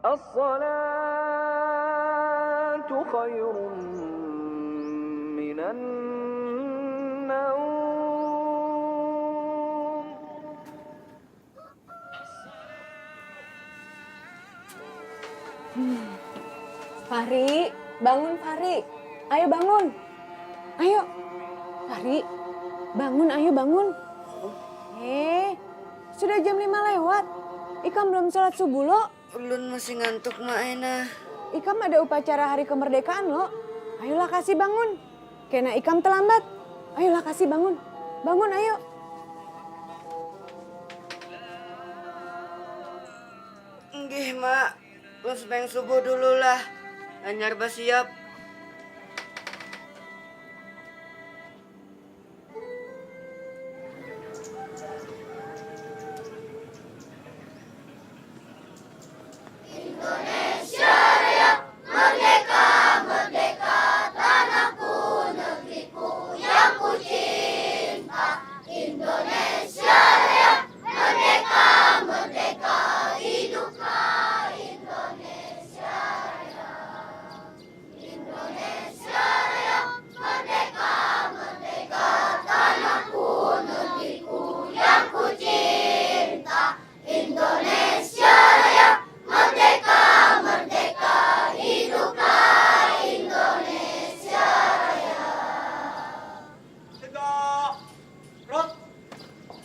الصلاة خير من النوم. Fahri, bangun Fahri. Ayo bangun. Ayo. Fahri, bangun, ayo bangun. Sudah jam 5 lewat. Ikam belum sholat subuh lo. Ulun masih ngantuk Mak Ena. Ikam ada upacara hari kemerdekaan lo. Ayolah kasih bangun. Kena Ikam terlambat. Ayolah kasih bangun. Bangun ayo. Nggih Mak, ulun sebeng subuh dulu lah. Anyar siap.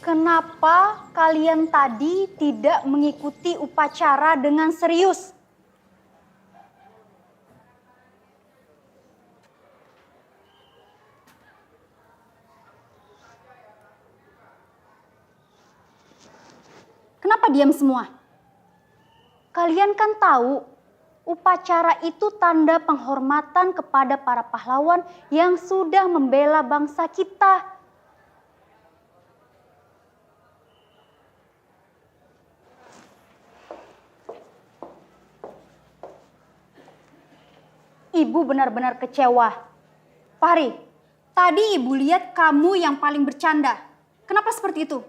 Kenapa kalian tadi tidak mengikuti upacara dengan serius? Kenapa diam semua? Kalian kan tahu, upacara itu tanda penghormatan kepada para pahlawan yang sudah membela bangsa kita. Ibu benar-benar kecewa. Fahri, tadi ibu lihat kamu yang paling bercanda. Kenapa seperti itu?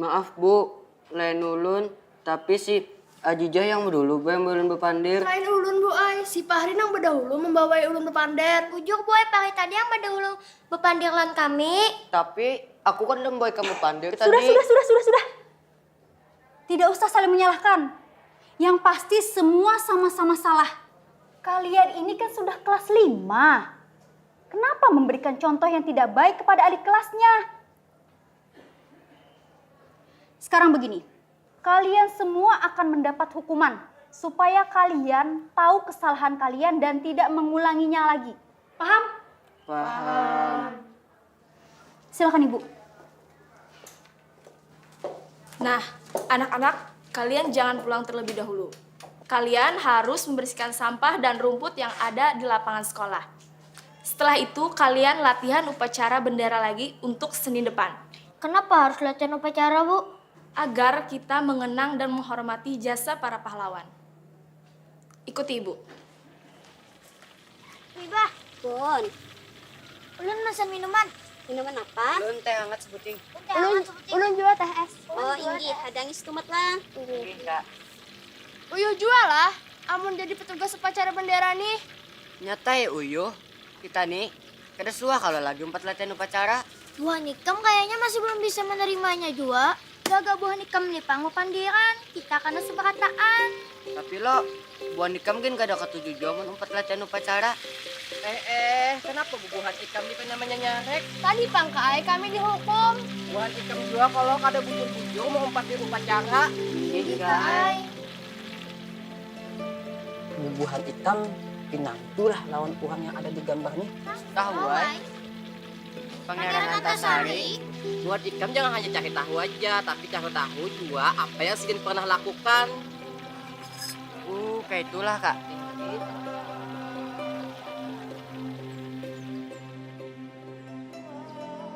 Maaf Bu, lain ulun. Tapi si Ajijah yang dulu yang ulun bepandir. Lain ulun Bu Ai, si Fahri nang berdahulu membawai ulun bepandir. Ujuk Bu Ai, Fahri tadi yang berdahulu bepandir lan kami. Tapi aku kan udah membawa kamu pandir tadi. Sudah. Tidak usah saling menyalahkan. Yang pasti semua sama-sama salah. Kalian ini kan sudah kelas 5. Kenapa memberikan contoh yang tidak baik kepada adik kelasnya? Sekarang begini, kalian semua akan mendapat hukuman supaya kalian tahu kesalahan kalian dan tidak mengulanginya lagi. Paham? Paham. Silakan Ibu. Nah, anak-anak, kalian jangan pulang terlebih dahulu. Kalian harus membersihkan sampah dan rumput yang ada di lapangan sekolah. Setelah itu, kalian latihan upacara bendera lagi untuk Senin depan. Kenapa harus latihan upacara, Bu? Agar kita mengenang dan menghormati jasa para pahlawan. Ikuti Ibu. Wibah. Bun. Ulun pesan minuman. Minuman apa? Ulun teh hangat sebuting. Ulun jual teh es. Oh, ini ada ngis tumat lah. Enggak. Uyuh jual lah, amun jadi petugas upacara bendera nih. Nyata ya Uyuh, kita nih kada suah kalau lagi latihan upacara. Buah nikam kayaknya masih belum bisa menerimanya juga. Gagal buah nikam nih pangmu pandiran. Kita karena sepakataan. Tapi lo, buah nikam kan kada ketujuh jaman latihan upacara. Kenapa bubuhan ikam itu namanya nyarek? Tadi pangkai kami dihukum. Bubuhan ikam juga kalau kada bujur-bujur mau umpat di upacara. Enggak. Bubuhan ikam pinangtulah lawan Tuhan yang ada di gambar nih. Tahu ay. Pangeran Antasari. Buat ikam jangan hanya cari tahu aja, tapi cari tahu juga apa yang Sidin pernah lakukan. Kayak itulah Kak.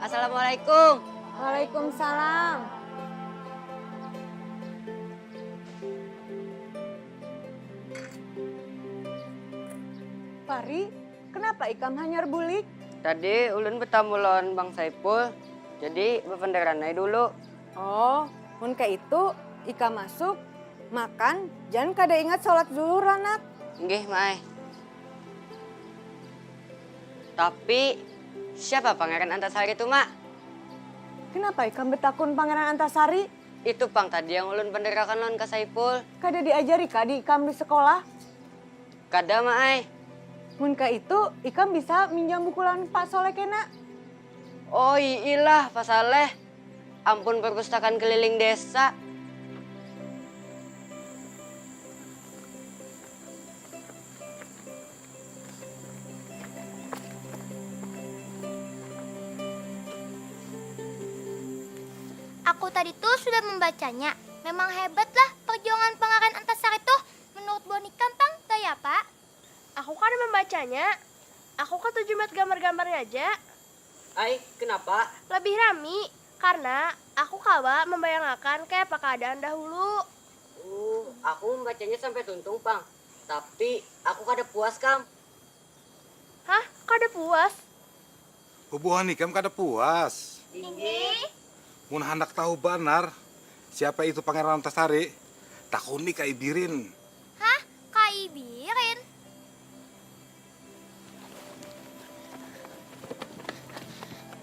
Assalamualaikum. Waalaikumsalam. Fahri, kenapa Ikam hanyar bulik? Tadi ulun bertamu lawan Bang Saipul, jadi berpenderanai dulu. Oh, mun kayak itu Ikam masuk, Makan, jangan kada ingat sholat zuhur anak. Nggih, Mai. Tapi siapa Pangeran Antasari itu, Mak? Kenapa ikam betakun Pangeran Antasari? Itu Pang tadi yang ulun penderakan lon ke Saipul. Kada diajari kadi ikam di sekolah. Kada, Mai. Mun ka itu, ikam bisa minjam buku lawan Pak Soleh kena. Oh iyalah, Pak Saleh. Ampun perpustakaan keliling desa. Aku tadi tuh sudah membacanya. Memang hebatlah perjuangan Pangeran Antasari tuh. Menurut Bonikam, Pang, ya Pak? Aku kan membacanya. Aku kan terjemahat gambar-gambarnya aja. Ai, kenapa? Lebih rami karena aku kawa membayangkan kayak apa keadaan dahulu. Aku membacanya sampai tuntung, Pang. Tapi aku kada puas, Kam. Hah? Kada puas? Bubuhan ikam kada puas. Mun hendak tahu benar siapa itu Pangeran Antasari, takuni ka Ibirin. Hah? Kak Ibirin?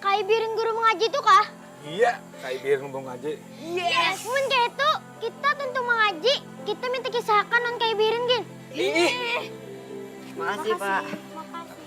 Kak Ibirin guru mengaji tuh kah? Iya, ka Ibirin ngomong ngaji. Yes! Mun kayak itu, kita tentu mengaji. Kita minta kisahkan non Kak Ibirin, Gin. Makasih, Pak. Makasih.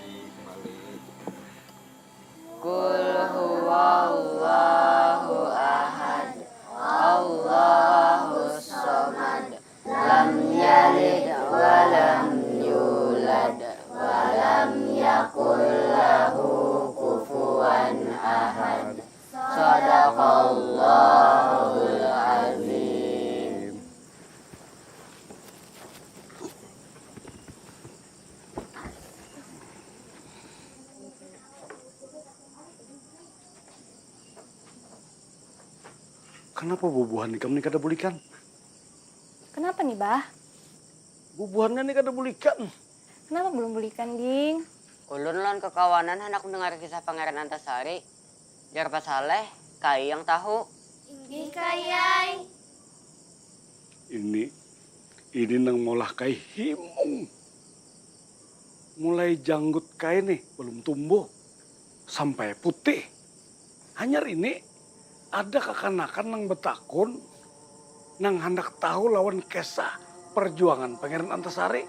Kul huwallahu ahad, Allahus samad, lam yalid wa lam yulad, wa lam yakul lahu kufuwan ahad. Sadaqallahul azim. Kenapa bubuhan ikam ni kada bulikan? Kenapa nih, Bah? Bubuhannya ni kada bulikan. Kenapa belum belikan, Ding? Ulun lon kekawanan hendak mendengar kisah Pangeran Antasari. Jar Pak Saleh, kai yang tahu. Ini kayai. Ini nang molah kai himung. Mulai janggut kai nih belum tumbuh sampai putih. Hanyar ini ada kekanakan nang betakun nang hendak tahu lawan kisah perjuangan Pangeran Antasari.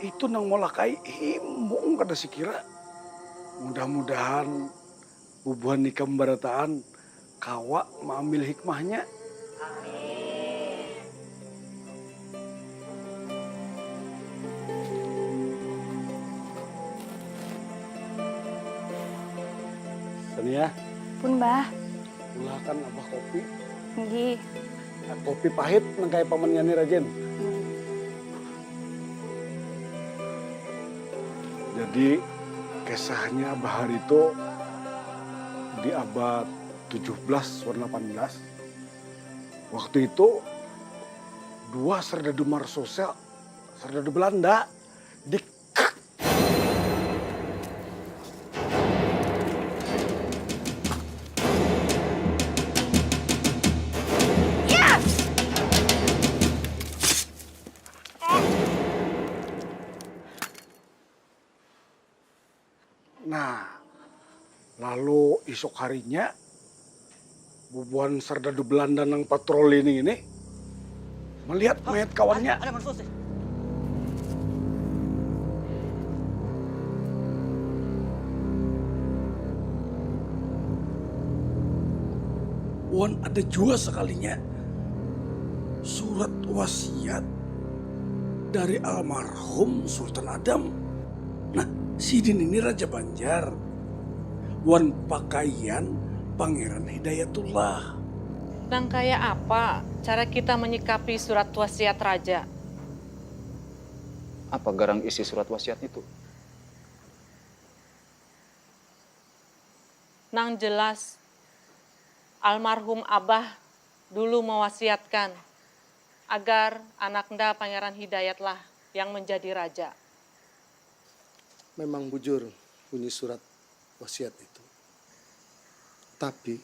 Itu nang molah kai himung kada sikira. Mudah-mudahan bubuhan ikam barataan kawa mengambil hikmahnya. Sania, Pun, Bah. ulahkan abah kopi. Nggih. Kopi pahit nang kaya pamannya ni Rajen. Jadi kisahnya Abah Harito di abad 17 warna 18. Waktu itu dua serdadu Marsosial, serdadu Belanda di Nah, lalu esok harinya bubuhan serdadu Belanda nang patroli ini melihat mayat kawannya. Wan ada juga sekalinya surat wasiat dari almarhum Sultan Adam. Nah, Sidin ini Raja Banjar. Wan pakaian Pangeran Hidayatullah. Nang kayak apa cara kita menyikapi surat wasiat raja? Apa garang isi surat wasiat itu? Nang jelas almarhum Abah dulu mewasiatkan agar anaknya Pangeran Hidayatlah yang menjadi raja. Memang bujur bunyi surat wasiat itu. Tapi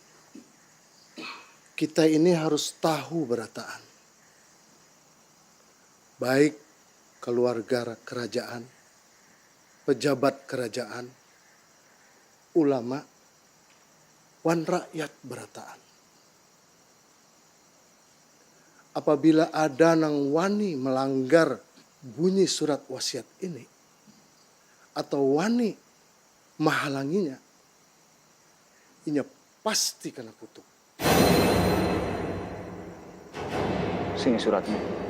kita ini harus tahu berataan. baik keluarga kerajaan, pejabat kerajaan, ulama, wan rakyat berataan. Apabila ada nang wani melanggar bunyi surat wasiat ini, atau wani menghalanginya, inya pasti kena kutuk. Sini suratnya.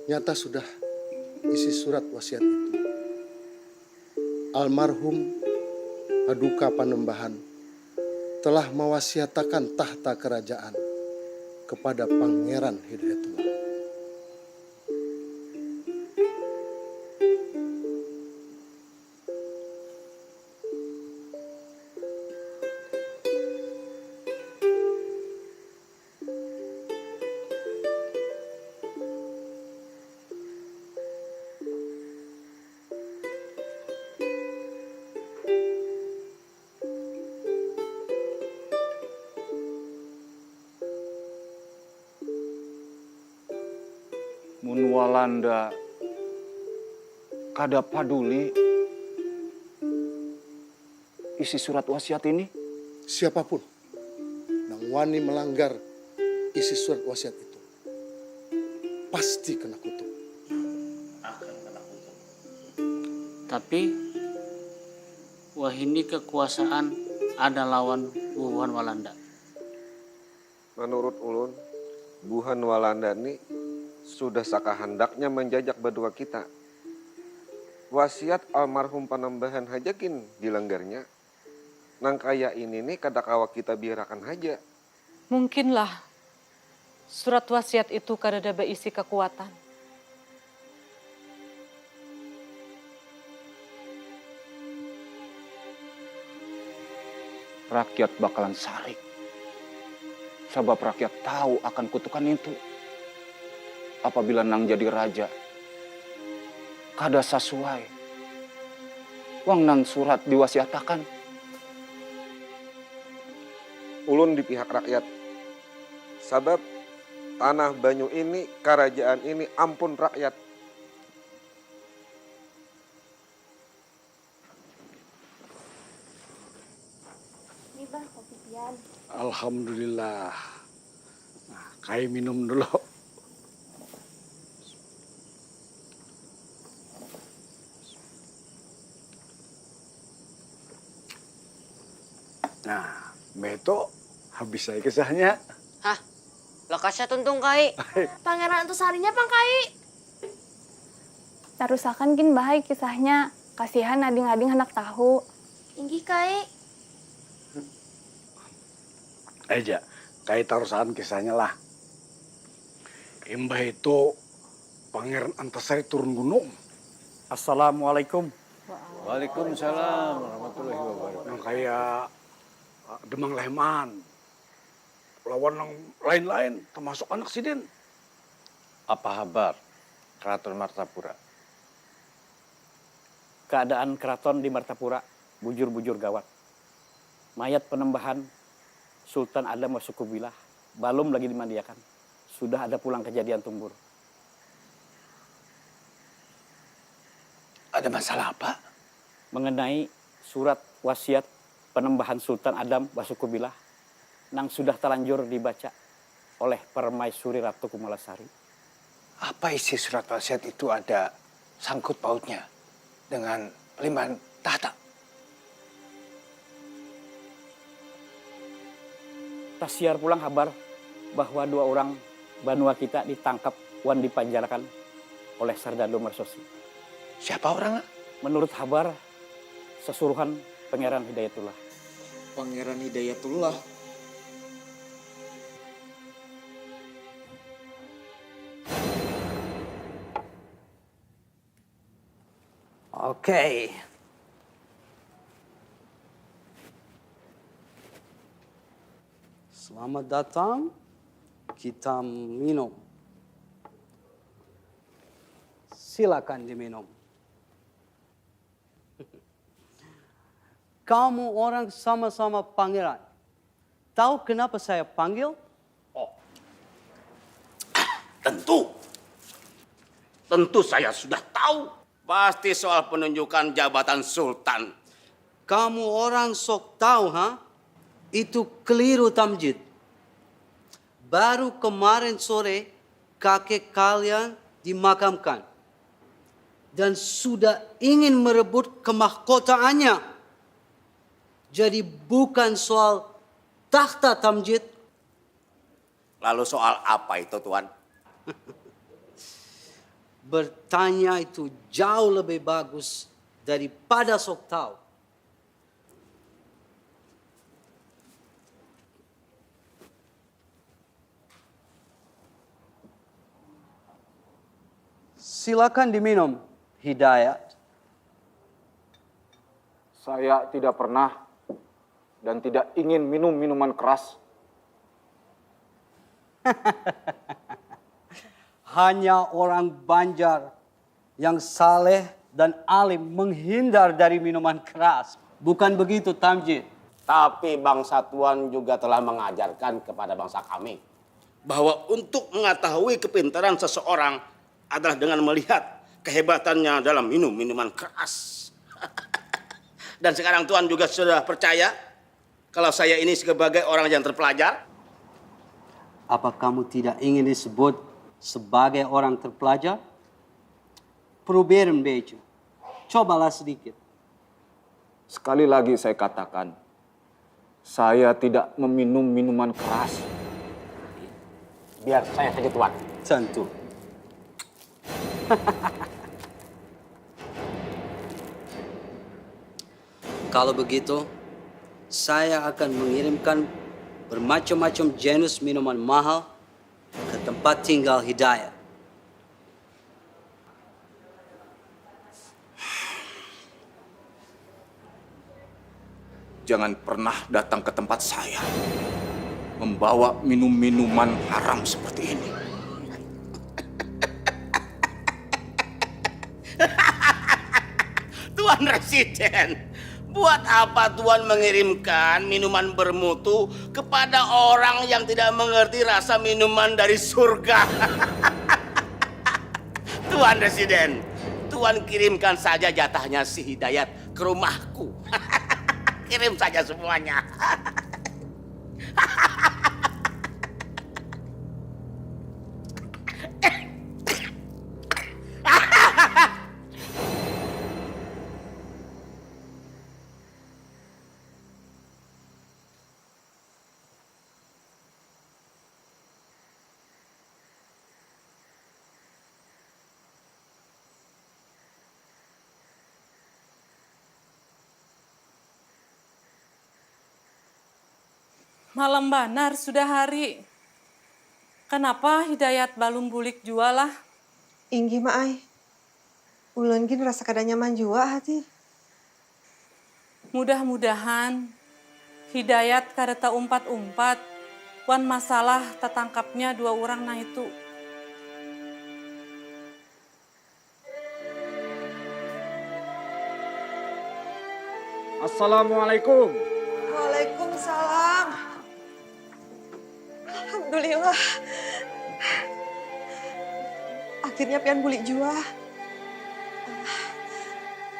Nyata sudah isi surat wasiat itu. Almarhum Paduka Panembahan telah mewasiatakan tahta kerajaan kepada Pangeran Hidayatullah. Mun Walanda kada paduli isi surat wasiat ini? Siapapun yang wani melanggar isi surat wasiat itu pasti kena kutuk. Tapi wah ini kekuasaan ada lawan Wuhan Walanda. Menurut ulun, Wuhan Walanda ini sudah sakahandaknya menjajak berdua kita. Wasiat almarhum Panembahan hajakin dilanggarnya. Nang kaya ini nih kadakawa kita biarakan haja. Mungkinlah surat wasiat itu kada berisi kekuatan. Rakyat bakalan sarik. Sebab rakyat tahu akan kutukan itu. Apabila nang jadi raja, kada sesuai. Wang nang surat diwasiatakan. Ulun di pihak rakyat. Sebab tanah Banyu ini, kerajaan ini ampun rakyat. Ini bah kopi pian. Alhamdulillah. Nah, Kai minum dulu. Nah, Beto habis saya kisahnya. Hah? Lokasnya tuntung Kai. Pangeran Antasarinya Pang Kai. Tarusakan kin baik kisahnya. Kasihan ading-ading hendak tahu. Inggih Kai. Aja, Kai tarusan kisahnya lah. Imbah itu Pangeran Antasari turun gunung. Assalamualaikum. Waalaikumsalam warahmatullahi wabarakatuh. Yang kayak Demang Lehman, lawan yang lain-lain, termasuk anak Sidin. Apa kabar Keraton Martapura? Keadaan keraton di Martapura bujur-bujur gawat. Mayat Panembahan Sultan Adam Wasukubilah belum lagi dimandiakan. Sudah ada pulang kejadian tumbur. Ada masalah apa? Mengenai surat wasiat Panembahan Sultan Adam Wasukubilah nang sudah terlanjur dibaca oleh Permaisuri Ratu Kumalasari. Apa isi surat wasiat itu ada sangkut pautnya dengan limpahan tahta? Tasiar pulang kabar bahwa 2 orang Banua kita ditangkap wan dipanjarakan oleh Sardado Mersosi. Siapa orangnya? Menurut kabar sesuruhan Pangeran Hidayatullah. Pangeran Hidayatullah. Oke. Selamat datang. Kita minum. Silakan diminum. Kamu orang sama-sama pangeran. Tahu kenapa saya panggil? Tentu. Tentu saya sudah tahu. Pasti soal penunjukan jabatan sultan. Kamu orang sok tahu, ha? Itu keliru, Tamjid. Baru kemarin sore kakek kalian dimakamkan. Dan sudah ingin merebut kemahkotaannya. Jadi bukan soal takhta, Tamjid. Lalu soal apa itu, Tuan? Bertanya itu jauh lebih bagus daripada sok tahu. Silakan diminum, Hidayat. Saya tidak pernah dan tidak ingin minum minuman keras. Hanya orang Banjar yang saleh dan alim menghindar dari minuman keras. Bukan begitu, Tamjid? Tapi bangsa Tuan juga telah mengajarkan kepada bangsa kami bahwa untuk mengetahui kepintaran seseorang adalah dengan melihat kehebatannya dalam minum minuman keras. Dan sekarang Tuan juga sudah percaya kalau saya ini sebagai orang yang terpelajar? Apa kamu tidak ingin disebut sebagai orang terpelajar? Probeer een beetje. Cobalah sedikit. Sekali lagi saya katakan, saya tidak meminum minuman keras. Biar saya saja, Tuan. Tentu. Kalau begitu, saya akan mengirimkan bermacam-macam jenis minuman mahal ke tempat tinggal Hidayat. Jangan pernah datang ke tempat saya membawa minum-minuman haram seperti ini. Tuan Residen, buat apa Tuan mengirimkan minuman bermutu kepada orang yang tidak mengerti rasa minuman dari surga? Tuan Residen, Tuan kirimkan saja jatahnya si Hidayat ke rumahku. Kirim saja semuanya. Malam banar sudah hari. Kenapa Hidayat balum bulik jualah? Inggi maai. Ulun gin rasa kada nyaman jua hati. Mudah-mudahan Hidayat kada ta umpat-umpat wan masalah tertangkapnya dua orang nah itu. Assalamualaikum. Waalaikumsalam. Alhamdulillah. Akhirnya pian buli jua.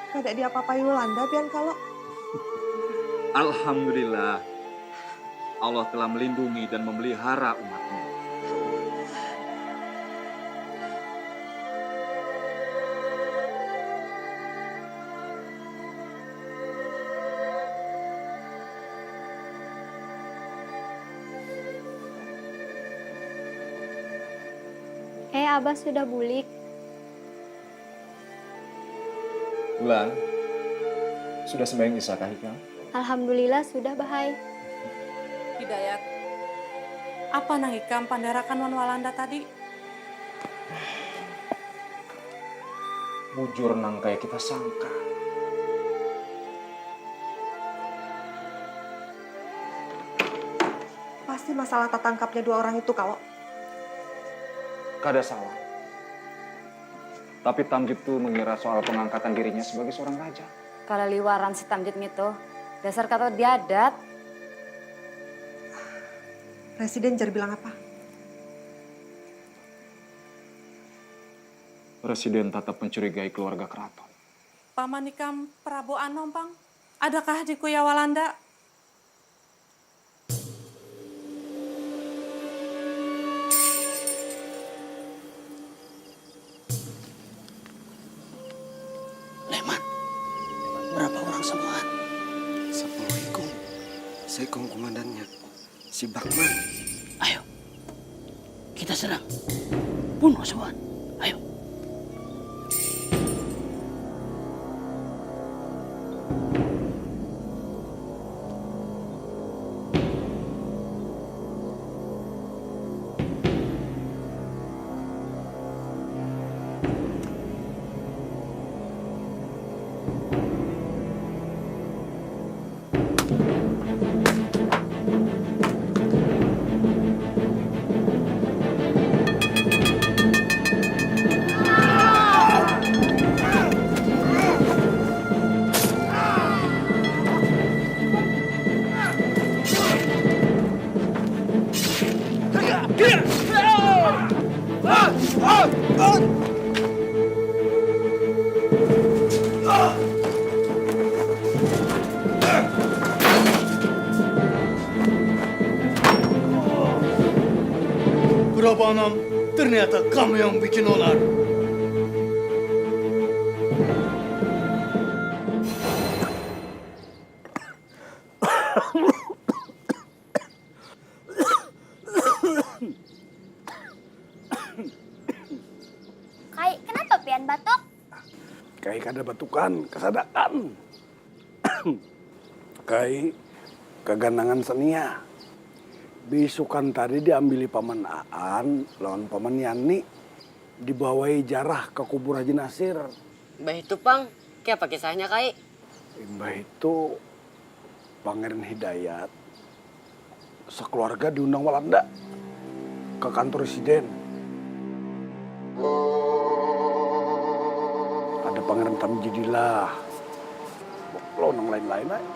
Kada diapa-apai Yolanda pian kalau. Alhamdulillah. Allah telah melindungi dan memelihara umatnya. Abah sudah bulik. Bulan, sudah sembahyang isya kah Hikam? Alhamdulillah sudah, Bahai. Hidayat, apa nah Hikam pandarakan wan Walanda tadi? bujur nang kayak kita sangka. Pasti masalah tertangkapnya 2 orang itu kalau. Kada salah. Tapi Tamjid tuh mengira soal pengangkatan dirinya sebagai seorang raja. Kalau liwaran si Tamjid gitu, dasar kata diadat. Presiden jar bilang apa? Presiden tetap mencurigai keluarga keraton. Paman ikam Prabu Anom, Pang. Adakah di Kuya Walanda? Berapa orang semua? 10 ikung. Saya ikung komandannya, si Bakman. Ayo, kita serang. Bunuh semua. Ayo. Prabu Anam, ternyata kamu yang bikin onar. Kai, kenapa pian batuk? Kai kada batukan, kesadakan. Kai keganangan senia. Besokan tadi diambili paman Aan lawan paman Yani, dibawai jarah ke kubur Haji Nasir. Mbah itu, Pang. Kayak apa kisahnya, Kai? Mbah itu Pangeran Hidayat sekeluarga diundang Walanda ke kantor residen. Ada Pangeran Tamjidilah, lo nang lain-lain aja.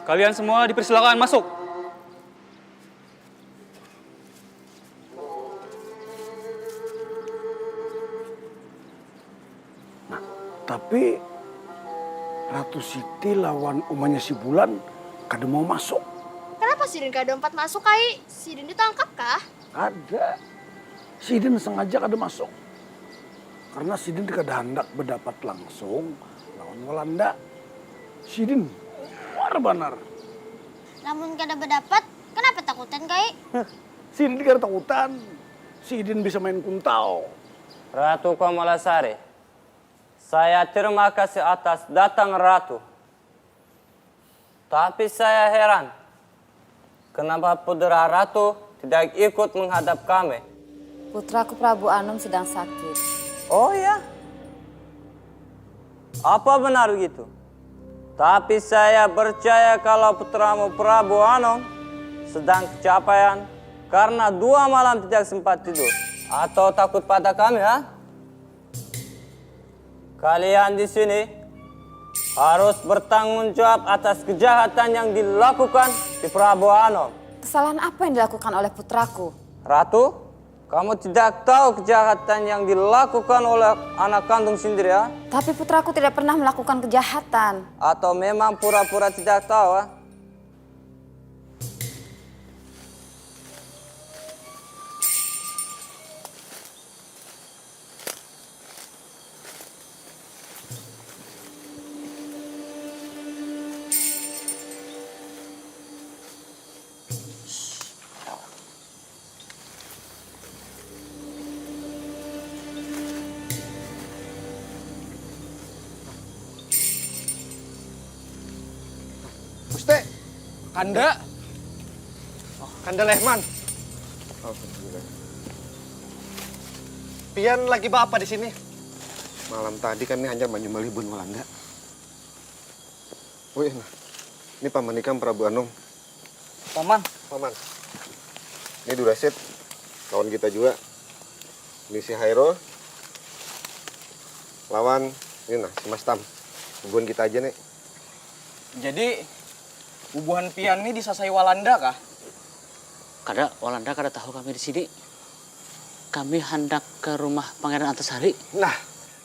Kalian semua dipersilakan masuk. Nah, tapi Ratu Siti lawan umahnya si Bulan kada mau masuk. Kenapa Sidin K24 masuk, Kai? Sidin ditangkap kah? Ada. Sidin sengaja kada masuk. Karena Sidin kada hendak berdapat langsung lawan Walanda. Sidin benar. Namun kada berdapat, kenapa takutan, Kai? Sidin kada takutan. Sidin bisa main kuntau. Ratu Kamalasari, saya terima kasih atas datang Ratu. Tapi saya heran, kenapa putra Ratu tidak ikut menghadap kami? Putraku Prabu Anom sedang sakit. Oh ya? Apa benar begitu? Tapi saya percaya kalau putramu Prabu Anom sedang kecapean karena 2 malam tidak sempat tidur. Atau takut pada kami, ha? Kalian di sini harus bertanggung jawab atas kejahatan yang dilakukan di Prabu Anom. Kesalahan apa yang dilakukan oleh putraku? Ratu, kamu tidak tahu kejahatan yang dilakukan oleh anak kandung sendiri, ya? Tapi putraku tidak pernah melakukan kejahatan. Atau memang pura-pura tidak tahu, ha? Gusti, Kanda. Oh, Kanda Lehman. Pian lagi apa di sini? Malam tadi kami hanya menyembelih Bun Walanda. Wih, nah, ini paman Ikam Prabu Anom. Paman. Paman. Ini Durasit, kawan kita juga. Ini si Hairul. Lawan, ini nah, si Mas Tam. Hubungan kita aja nih. Jadi, bubuhan Pian ini disasai Walanda kah? Kada, Walanda kada tahu kami di sini. Kami hendak ke rumah Pangeran Antasari. Nah,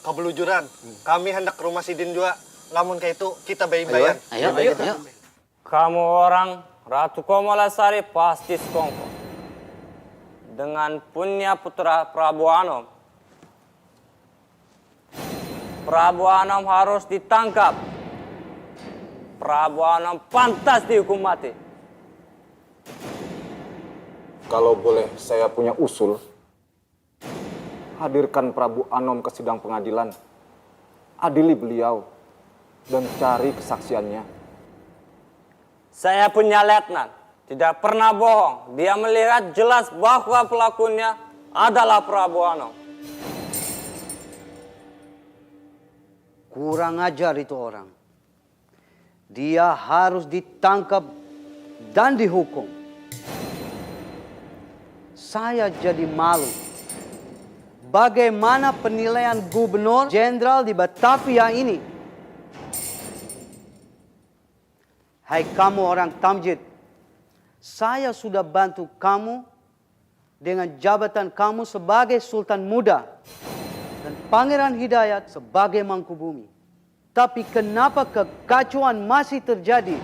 kebelujuran. Kami hendak ke rumah Sidin juga. Lamun kayak itu, kita bayi-bayan. Ayo. Kamu orang Ratu Komalasari pasti sekongkol. Dengan punya putra Prabu Anom. Prabu Anom harus ditangkap. Prabu Anom pantas dihukum mati. Kalau boleh saya punya usul, hadirkan Prabu Anom ke sidang pengadilan. Adili beliau dan cari kesaksiannya. Saya punya letnan, tidak pernah bohong. Dia melihat jelas bahwa pelakunya adalah Prabu Anom. Kurang ajar itu orang. Dia harus ditangkap dan dihukum. Saya jadi malu. Bagaimana penilaian Gubernur Jenderal di Batavia ini? Hai kamu orang Tamjid, saya sudah bantu kamu dengan jabatan kamu sebagai Sultan Muda dan Pangeran Hidayat sebagai Mangkubumi. Tapi kenapa kekacauan masih terjadi?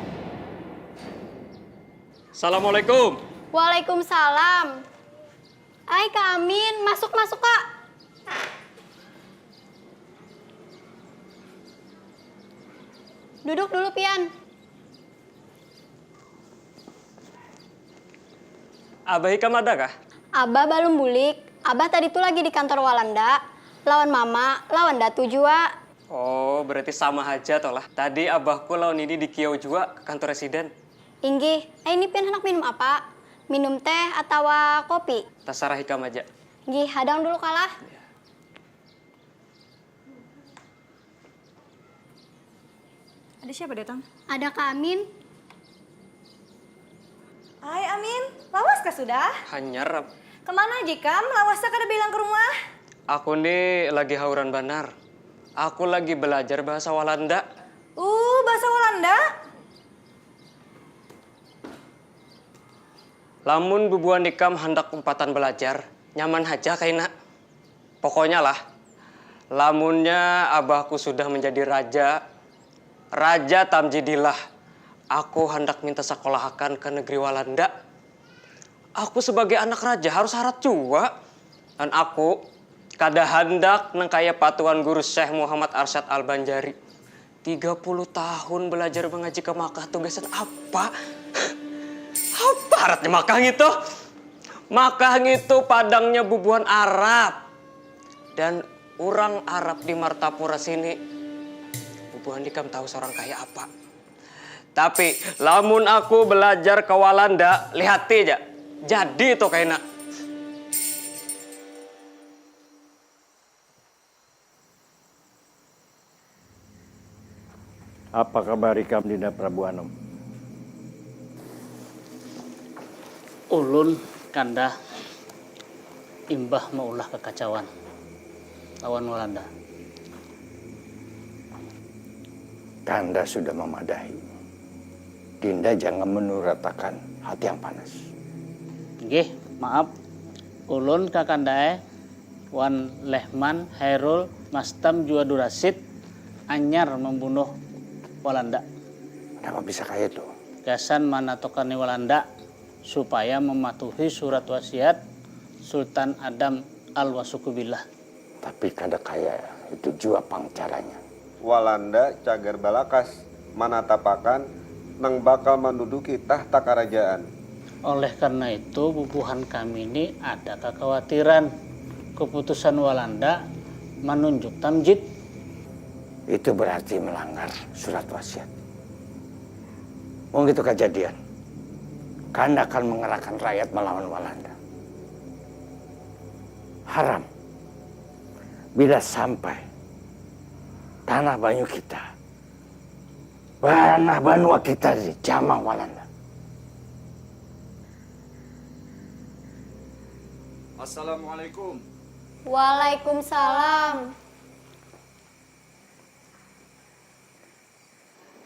Assalamualaikum. Waalaikumsalam. Hai Kak Amin, masuk Kak. Duduk dulu Pian. Abah Hikam ada kah? Abah belum bulik. Abah tadi tuh lagi di kantor Walanda. Lawan Mama, lawan Datu juga. Oh, berarti sama aja toh lah. Tadi abahku lawan ini di Kiau juga ke kantor residen. Inggih, ini Pian hendak minum apa? Minum teh atau kopi? Terserah Hikam aja. Inggih, hadang dulu kalah. Ada siapa datang? Ada Kak Amin. Hai Amin, lawas kah sudah? Hanyar. Kemana aja Kam? Lawasnya kada bilang ke rumah? Aku nih lagi hauran banar. Aku lagi belajar bahasa Walanda. Bahasa Walanda? Lamun bubuan Ikam hendak umpatan belajar, nyaman aja kaina. Pokoknya lah, lamunnya abahku sudah menjadi Raja Tamjidillah. Aku hendak minta sekolahakan ke negeri Walanda. Aku sebagai anak raja harus syarat juga. Dan aku kada hendak nang kaya patuan guru Syekh Muhammad Arsyad Al-Banjari. 30 tahun belajar mengaji ke Makkah, tugasan apa? Apa haratnya Makkah itu? Makkah itu padangnya bubuhan Arab. Dan orang Arab di Martapura sini, bubuhan Ikam tahu seorang kaya apa. Tapi lamun aku belajar ke Walanda, lihat aja. Jadi itu kayaknya. Apa kabar Ikam Dinda Prabu Anom? Ulun kanda imbah maulah kekacauan lawan Walanda. Kanda sudah memadahi. Dinda jangan menuratakan hati yang panas. Nggih, maaf. Ulun kakandae Wan Lehman, Hairul, Mastam, juga Durasit anyar membunuh Walanda. Kenapa bisa kayak itu? Gasan manatokani Walanda supaya mematuhi surat wasiat Sultan Adam Al-Wasukubillah. Tapi kada kaya itu juga pangcaranya. Walanda cagar balakas manatapakan nang bakal menduduki tahta kerajaan. Oleh karena itu, bubuhan kami ini ada kekhawatiran keputusan Walanda menunjuk Tamjid. Itu berarti melanggar surat wasiat. Begitu kejadian, Kanda akan mengerahkan rakyat melawan Walanda. Haram bila sampai tanah Banyu kita, tanah Banua kita dijamah Walanda. Assalamualaikum. Waalaikumsalam.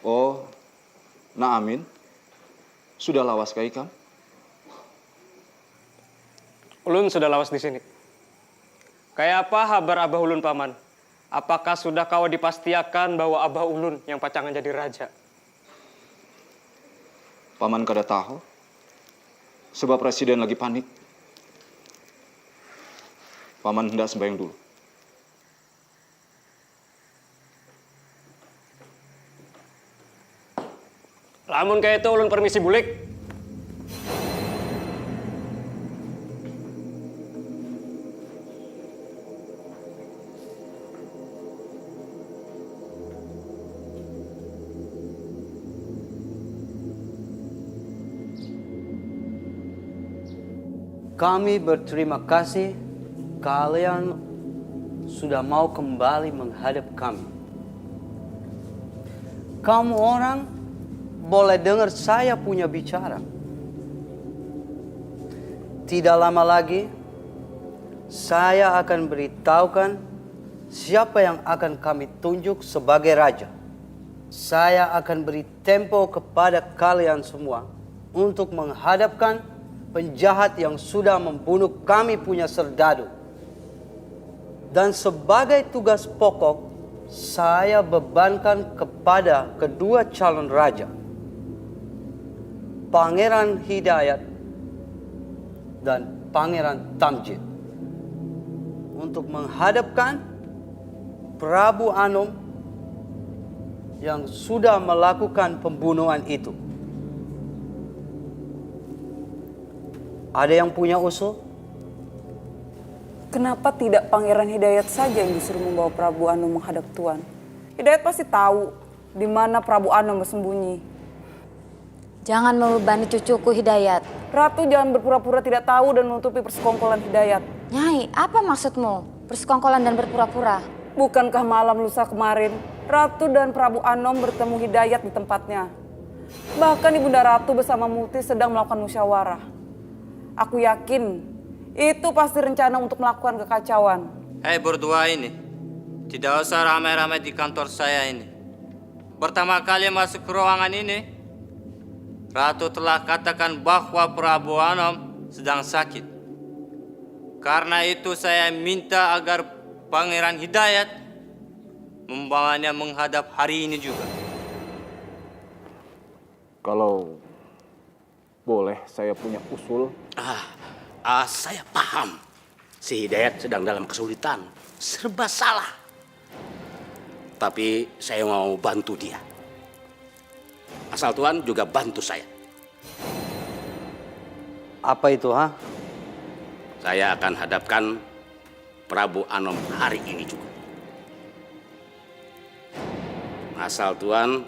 Oh, nah Amin. Sudah lawas kah ikam? Ulun sudah lawas di sini. Kayak apa kabar Abah Ulun paman? Apakah sudah kau dipastiakan bahwa Abah Ulun yang pacangan jadi raja? Paman kada tahu. Sebab presiden lagi panik. Paman hendak sembahyang dulu. Lamun kayak itu ulun permisi bulik. Kami berterima kasih kalian sudah mau kembali menghadap kami. Kamu orang boleh dengar saya punya bicara. Tidak lama lagi, saya akan beritahukan siapa yang akan kami tunjuk sebagai raja. Saya akan beri tempo kepada kalian semua untuk menghadapkan penjahat yang sudah membunuh kami punya serdadu. Dan sebagai tugas pokok, saya bebankan kepada kedua calon raja, Pangeran Hidayat dan Pangeran Tamjid, untuk menghadapkan Prabu Anom yang sudah melakukan pembunuhan itu. Ada yang punya usul? Kenapa tidak Pangeran Hidayat saja yang disuruh membawa Prabu Anom menghadap Tuan? Hidayat pasti tahu di mana Prabu Anom bersembunyi. Jangan membebani cucuku Hidayat. Ratu jangan berpura-pura tidak tahu dan menutupi persekongkolan Hidayat. Nyai, apa maksudmu? Persekongkolan dan berpura-pura? Bukankah malam lusa kemarin Ratu dan Prabu Anom bertemu Hidayat di tempatnya? Bahkan Ibunda Ratu bersama Muti sedang melakukan musyawarah. Aku yakin itu pasti rencana untuk melakukan kekacauan. Hei berdua ini, tidak usah ramai-ramai di kantor saya ini. Pertama kali masuk ke ruangan ini, Ratu telah katakan bahwa Prabu Anom sedang sakit. Karena itu saya minta agar Pangeran Hidayat membawanya menghadap hari ini juga. Kalau boleh, saya punya usul. Saya paham. Si Hidayat sedang dalam kesulitan. Serba salah. Tapi saya mau bantu dia. Asal Tuhan juga bantu saya. Apa itu, ha? Saya akan hadapkan Prabu Anom hari ini juga. Asal Tuhan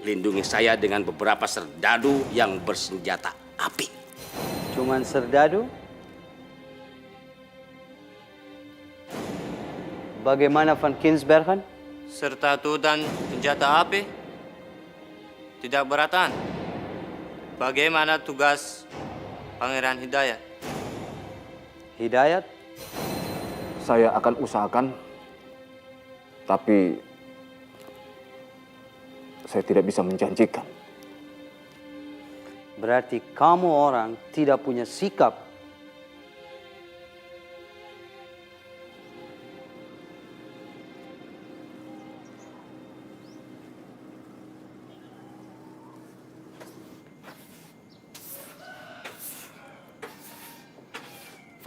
lindungi saya dengan beberapa serdadu yang bersenjata api. Cuman serdadu? Bagaimana Van Kinsbergen? Serdadu dan senjata api tidak beratan. Bagaimana tugas Pangeran Hidayat? Hidayat? Saya akan usahakan, tapi saya tidak bisa menjanjikan. Berarti kamu orang tidak punya sikap.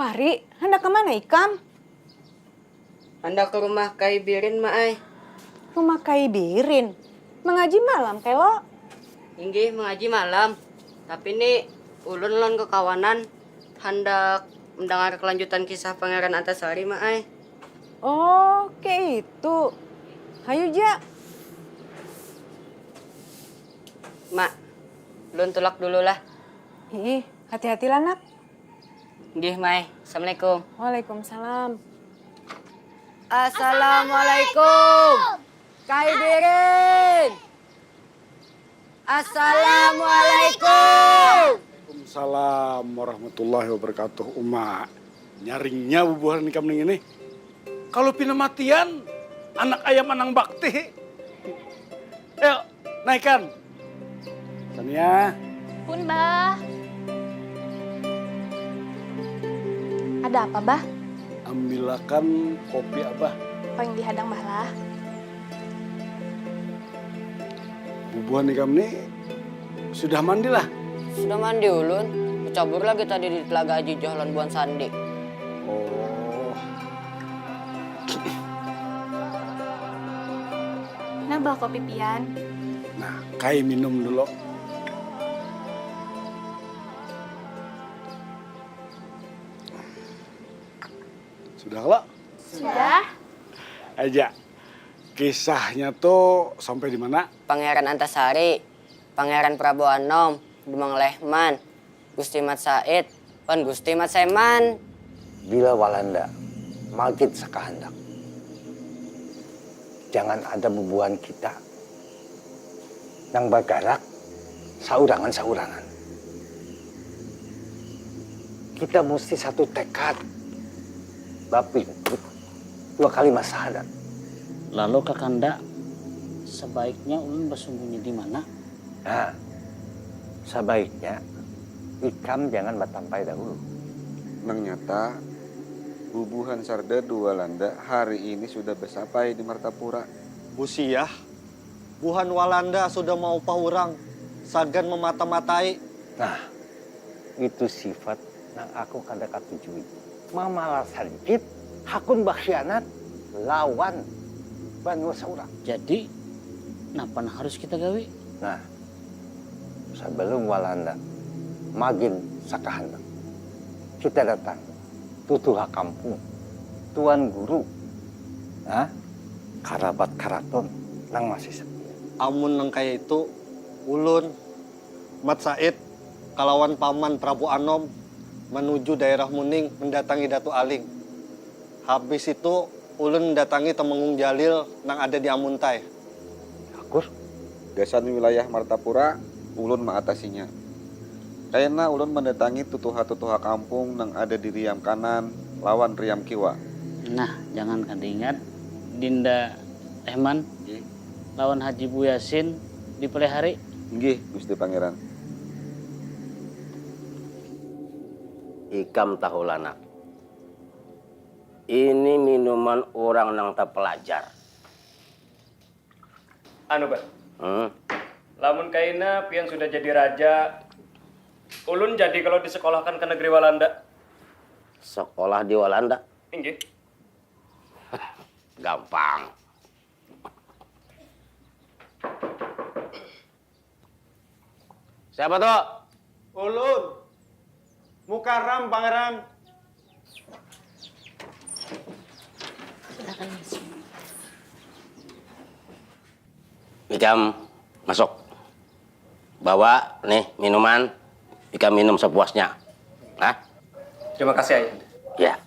Fahri, hendak kemana Ikam? Hendak ke rumah Kai Birin, Maai. Rumah Kai Birin? Mengaji malam, Kelo? Inggih, mengaji malam. Tapi ini ulun lon ke kawanan hendak mendengar kelanjutan kisah Pangeran Antasari, Maai. Oh, kayak itu. Hayu, Ja. Mak, ulun tulak dulu lah. Ih, hati-hati lah, Nak. Nggih, Mai. Assalamualaikum. Waalaikumsalam. Assalamualaikum. Kai Birin. Assalamualaikum. Waalaikumsalam warahmatullahi wabarakatuh. Uma, nyaringnya bubuhan nikam ini. Kalau pina matian, anak ayam anang bakti. Ayo, naikkan. Sania. Pun, Bah. Ada apa, Bah? Ambilkan kopi Abah. Paling dihadang, Bah lah. Bubuhan nikam ini sudah mandi lah. Sudah mandi ulun. Kecabur lagi tadi di Telaga Haji Johlan Buan Sandi. Oh. Nah, Bah, kopi pian. Nah, Kai minum dulu. Sudah lo? Sudah. Aja. Kisahnya tuh sampai di mana? Pangeran Antasari, Pangeran Prabu Anom, Demang Lehman, Gusti Mat Said, Pan Gusti Mat Seman. Bila Walanda magid sakahandak, jangan ada bubuhan kita yang bergerak saurangan-saurangan. Kita mesti satu tekad, bapingkut, 2 kalimat syahadat. Lalu Kakanda, sebaiknya ulun bersembunyi di mana? Nah, sebaiknya Ikam jangan batampai dahulu. Nang nyata, bubuhan Sarda Dua Landa hari ini sudah bersampai di Martapura. Busiah, buhan Walanda sudah mau paurang, sagan memata-matai. Nah, itu sifat yang aku kada katujui. Mamalah sedikit, hakun bakhsianat, lawan Banu Saura. Jadi, kenapa harus kita gawe? Nah, sebelum Walanda magin sakahandak, kita datang tutuha kampung, tuan guru, karabat karaton nang masih sepi. Amun nang kaya itu, ulun, Mat Said, kalawan paman Prabu Anom menuju daerah Muning mendatangi Datu Aling. Habis itu ulun mendatangi Temenggung Jalil nang ada di Amuntai. Akur? Gasan wilayah Martapura, ulun mengatasinya. Karena ulun mendatangi tutuha-tutuha kampung nang ada di Riam Kanan lawan Riam Kiwa. Nah, jangan kan diingat Dinda Ehman lawan Haji Bu Yasin di Pelihari. Nggih, Gusti Pangeran. Ikam tahu lanak. Ini minuman orang nang tak pelajar. Anu, Pak. Lamun kaina pian sudah jadi raja, ulun jadi kalau disekolahkan ke negeri Walanda. Sekolah di Walanda? Inggih. Gampang. Siapa tuh? Ulun, Mukarram Pangeran. Ikam masuk. Bawa nih minuman. Ikam minum sepuasnya. Hah? Terima kasih, Ayah. Ya.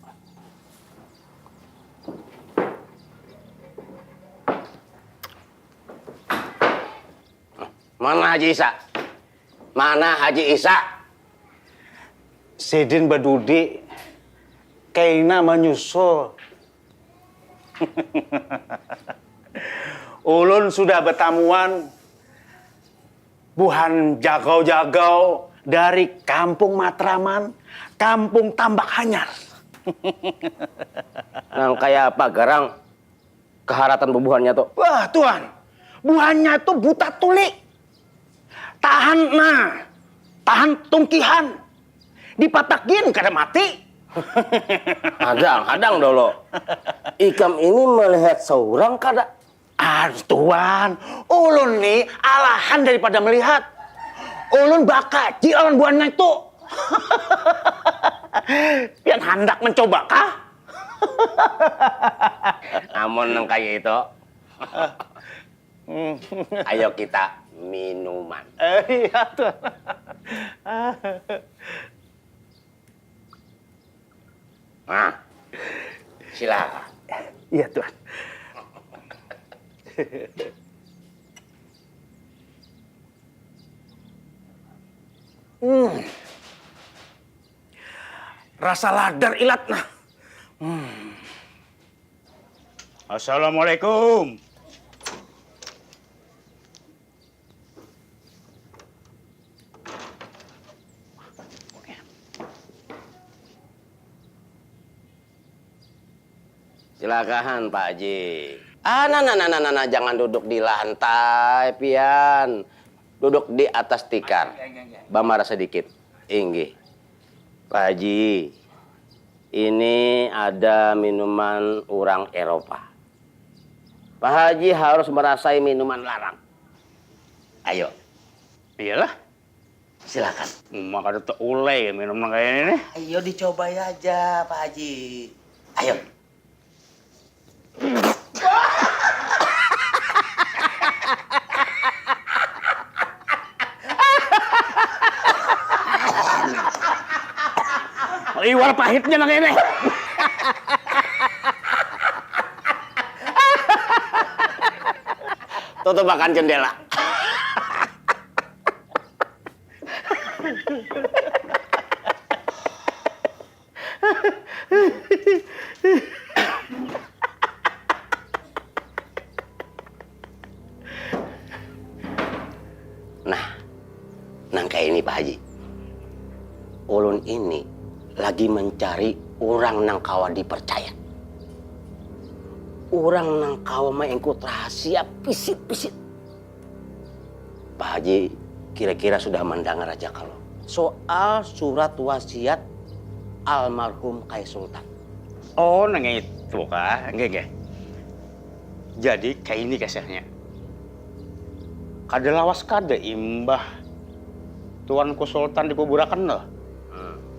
Mana Haji Isa? Mana Haji Isa? Sidin Badudi, kaina menyusul. Ulun sudah bertamuan buhan jagau-jagau dari Kampung Matraman, Kampung Tambak Hanyar. Nang kayak apa garang keharatan bubuhannya tuh? Wah Tuan, buhannya tuh buta tuli. Tahan tungkihan. Dipatakin kada mati. Hadang dulu. Ikam ini melihat seorang kada. Tuan, ulun nih alahan daripada melihat. Ulun bakaji lawan buahnya itu. Pian hendak mencoba kah? Amun nang kaya itu. Ayo kita minuman. Iya Tuan. Nah, silakan. Iya, Tuan. Rasa ladar ilat nah. Assalamualaikum. Silakan Pak Haji. Nah, jangan duduk di lantai, pian. Duduk di atas tikar. Bamara sedikit. Inggih. Pak Haji, ini ada minuman orang Eropa. Pak Haji harus merasai minuman larang. Ayo. Iyalah. Silakan. Maka ada ulai minuman kayak ini nih. Ayo dicoba aja Pak Haji. Ayo. Iwal pahitnya nang ini. Tutup makan jendela. Nah kayak ini Pak Haji. Ulun ini lagi mencari orang nang kawa dipercaya. Orang nang kawa mengikut rahasia pisit-pisit. Pak Haji kira-kira sudah mendengar aja kalau soal surat wasiat almarhum Kai Sultan. Oh, nang itu kah? Enggak. Jadi kayak ini kasarnya. Kada lawas kada imbah Tuanku Sultan dikuburakan loh.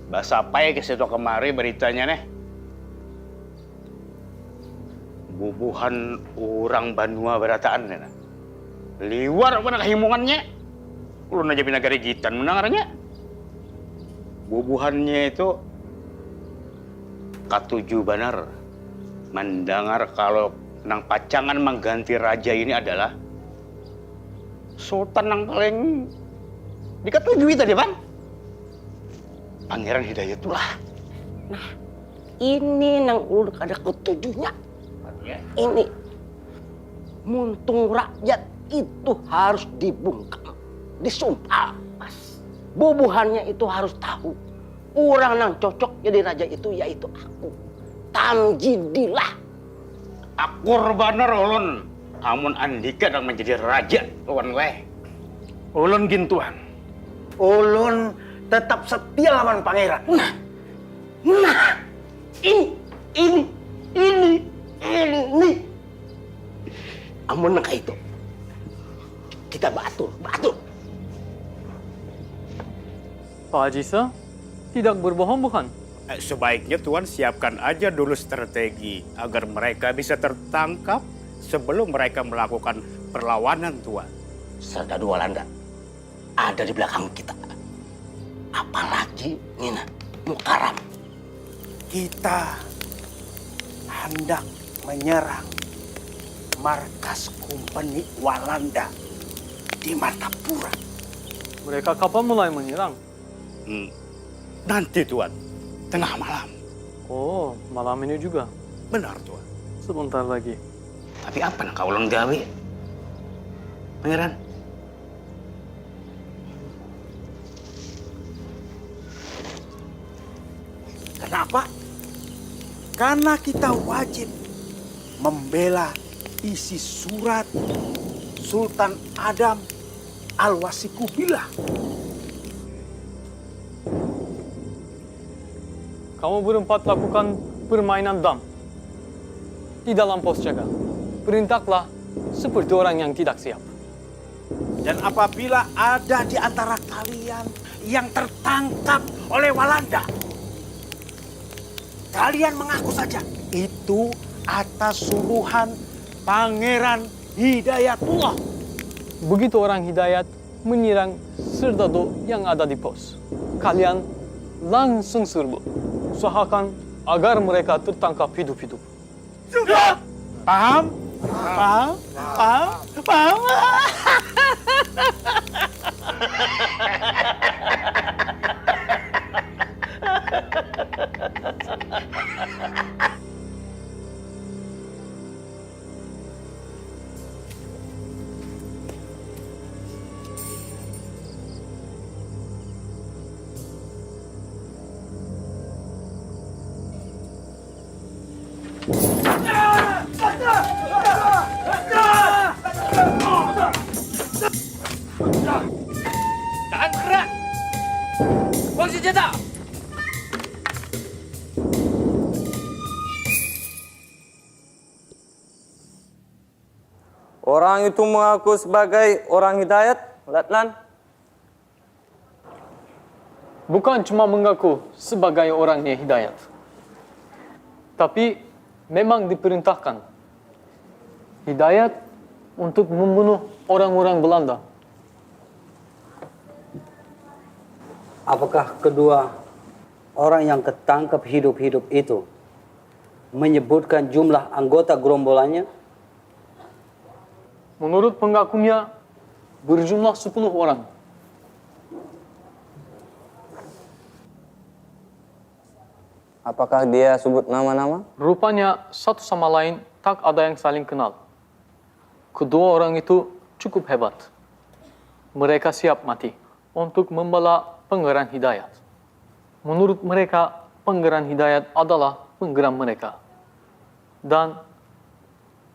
Bahasa apa ya kesitu kemari beritanya nih? Bubuhan orang Banua berataan nih. Liwar mana kehimungannya? Ulun aja binagari gitan mendengarnya. Bubuhannya itu katuju benar mendengar kalau nang pacangan mengganti raja ini adalah Sultan yang paling diketujui tadi Bang. Pangeran Hidayatullah. Nah, ini nang ulun kada ketujuhnya. Ini muntung rakyat itu harus dibungkam, disumpah. Bubuhannya itu harus tahu. Orang nang cocok jadi raja itu yaitu aku. Tamjidillah. Akur banar ulun. Amun andika dan menjadi raja lawan weh. Ulun gintuan. Ulun tetap setia lawan pangeran. Nah, ini. Amun nang itu. Kita batur. Pak Haji Sah, tidak berbohong bukan? Sebaiknya Tuan siapkan aja dulu strategi agar mereka bisa tertangkap sebelum mereka melakukan perlawanan Tuan. Serdadu Walanda ada di belakang kita. Apalagi Nina Mukaram. Kita hendak menyerang markas kompeni Walanda di Martapura. Mereka kapan mulai menyerang? Nanti Tuan, tengah malam. Oh, malam ini juga? Benar Tuan. Sebentar lagi. Tapi apa nak kau ulun gawe? Pangeran? Kenapa? Karena kita wajib membela isi surat Sultan Adam Al-Wasikubillah. Kamu berempat lakukan permainan dam di dalam pos jaga. Perintahlah seperti orang yang tidak siap. Dan apabila ada di antara kalian yang tertangkap oleh Walanda, kalian mengaku saja itu atas suruhan Pangeran Hidayatullah. Begitu orang Hidayat menyerang serdadu yang ada di pos, kalian langsung serbu. Usahakan agar mereka tertangkap hidup-hidup. Sudah! Paham? Paham? Paham? Paham? Jangan bergerak! Buang senjata! Orang itu mengaku sebagai orang hidayat, Letnan. Bukan cuma mengaku sebagai orangnya hidayat. Tapi memang diperintahkan hidayat untuk membunuh orang-orang Belanda. Apakah kedua orang yang ketangkap hidup-hidup itu menyebutkan jumlah anggota gerombolannya? Menurut pengakunya berjumlah 10 orang. Apakah dia sebut nama-nama? Rupanya satu sama lain tak ada yang saling kenal. Kedua orang itu cukup hebat. Mereka siap mati untuk membela Pangeran Hidayat. Menurut mereka, Pangeran Hidayat adalah penggeram mereka. Dan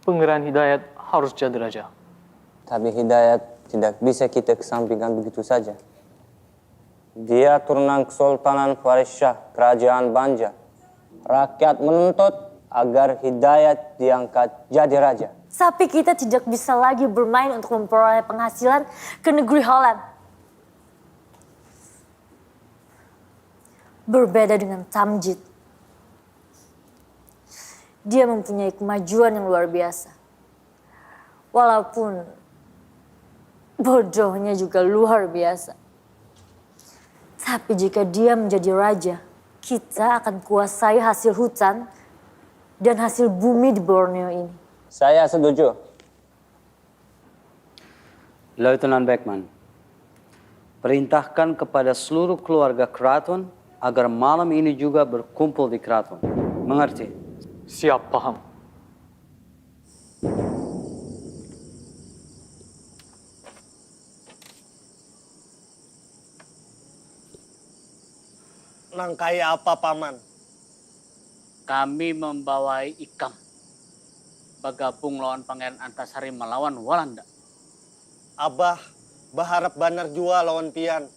Pangeran Hidayat harus jadi raja. Tapi Hidayat tidak bisa kita kesampingkan begitu saja. Dia turunan Kesultanan Faris Shah, Kerajaan Banja. Rakyat menuntut agar Hidayat diangkat jadi raja. Tapi kita tidak bisa lagi bermain untuk memperoleh penghasilan ke negeri Holland. Berbeda dengan Tamjid. Dia mempunyai kemajuan yang luar biasa. Walaupun bodohnya juga luar biasa. Tapi jika dia menjadi raja, kita akan kuasai hasil hutan dan hasil bumi di Borneo ini. Saya setuju. Lieutenant Beckman, perintahkan kepada seluruh keluarga keraton agar malam ini juga berkumpul di keraton. Mengerti? Siap, paham. Nangkai apa, Paman? Kami membawai Ikam bergabung lawan Pangeran Antasari melawan Walanda. Abah berharap banar jua lawan Pian,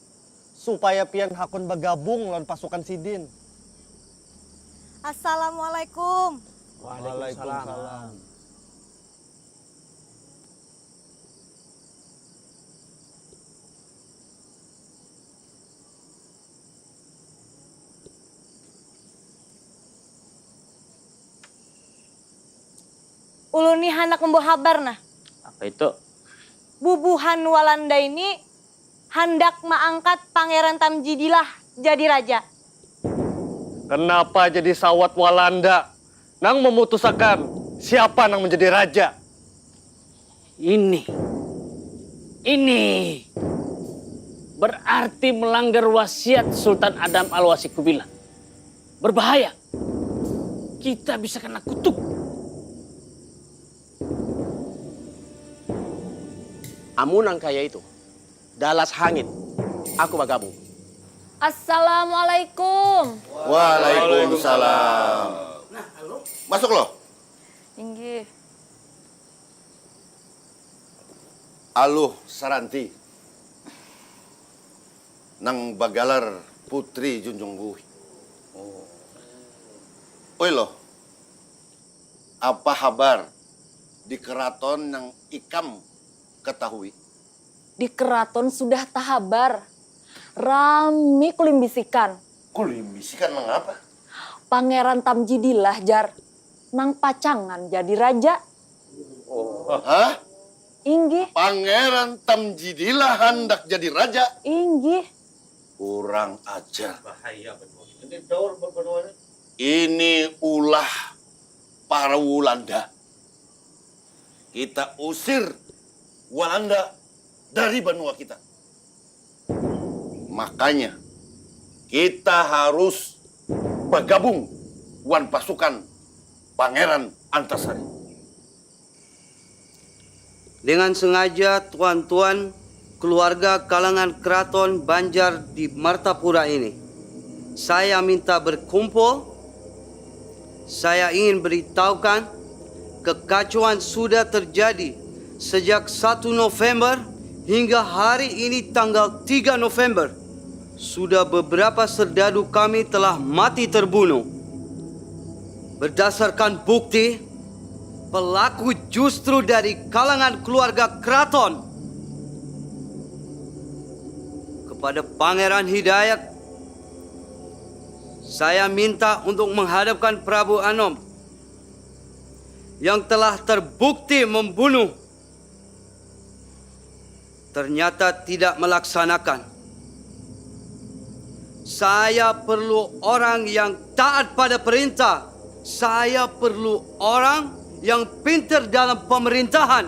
supaya Pian hakun bergabung lawan pasukan Sidin. Assalamualaikum. Waalaikumsalam. Ulun nih hendak membawa kabar nah. Apa itu? Bubuhan Walanda ini hendak mengangkat Pangeran Tamjidilah jadi raja. Kenapa jadi sawat Walanda? Nang memutuskan siapa nang menjadi raja? Ini berarti melanggar wasiat Sultan Adam Al-Wasi Kubilah. Berbahaya. Kita bisa kena kutuk. Amunang kaya itu, dalas hangit, aku bergabung. Assalamualaikum. Waalaikumsalam. Nah, masuk loh. Inggih. Aluh Saranti. Nang bagalar putri Junjung Buhi. Oi loh. Apa kabar di keraton nang Ikam ketahui? Di keraton sudah tahabar. Rami kulimbisikan. Kulimbisikan mengapa? Pangeran Tamjidilah jar. Nang pacangan jadi raja. Hah? Inggih. Pangeran Tamjidilah hendak jadi raja? Inggih. Kurang ajar. Bahaya betul. Ini ulah para Walanda. kita usir Walanda dari benua kita. Makanya kita harus bergabung wan pasukan Pangeran Antasari. Dengan sengaja tuan-tuan keluarga kalangan keraton Banjar di Martapura ini, saya minta berkumpul. Saya ingin beritahukan kekacauan sudah terjadi sejak 1 November hingga hari ini tanggal 3 November. Sudah beberapa serdadu kami telah mati terbunuh. Berdasarkan bukti, pelaku justru dari kalangan keluarga keraton. Kepada Pangeran Hidayat, saya minta untuk menghadapkan Prabu Anom yang telah terbukti membunuh, ternyata tidak melaksanakan. Saya perlu orang yang taat pada perintah. Saya perlu orang yang pintar dalam pemerintahan.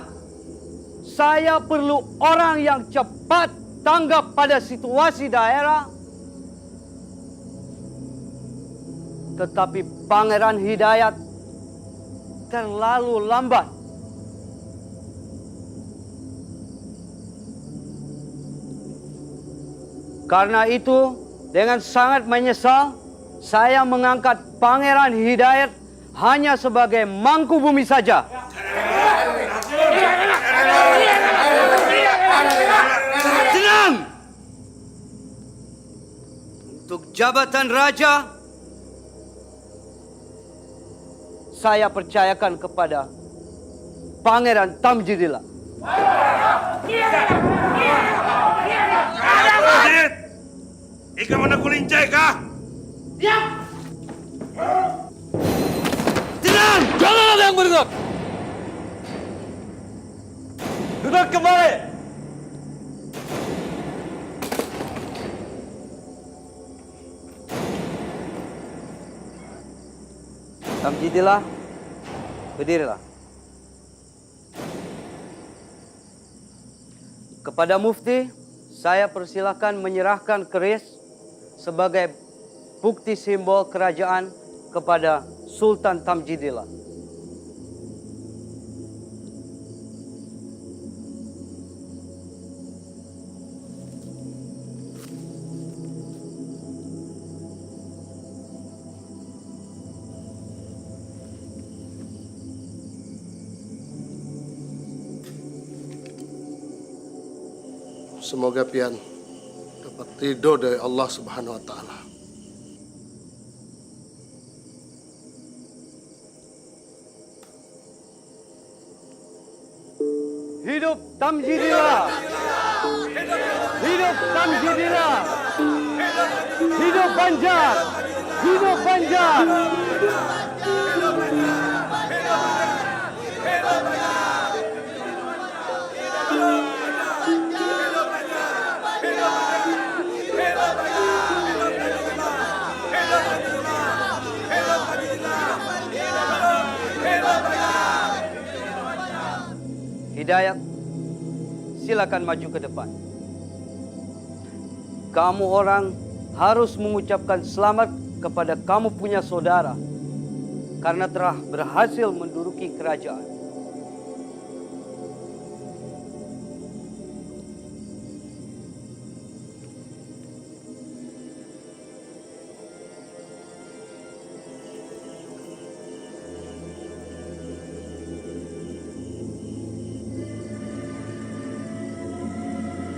Saya perlu orang yang cepat tanggap pada situasi daerah. Tetapi Pangeran Hidayat terlalu lambat. Karena itu, dengan sangat menyesal, saya mengangkat Pangeran Hidayat hanya sebagai mangku bumi saja. Tenang! Untuk jabatan raja, saya percayakan kepada Pangeran Tamjidillah. Ika mana kulincai kah? Diam! Tenang! Jangan ada yang bergerak! Duduk kembali! Tamjidillah, berdirilah. Kepada Mufti, saya persilakan menyerahkan keris sebagai bukti simbol kerajaan kepada Sultan Tamjidillah. Semoga pian dapat ridho dari Allah Subhanahu wa taala. Hidup Tamjidillah! Hidup Tamjidillah! Hidup Banjar! Hidup Banjar! Hidayat, silakan maju ke depan. Kamu orang harus mengucapkan selamat kepada kamu punya saudara karena telah berhasil menduduki kerajaan.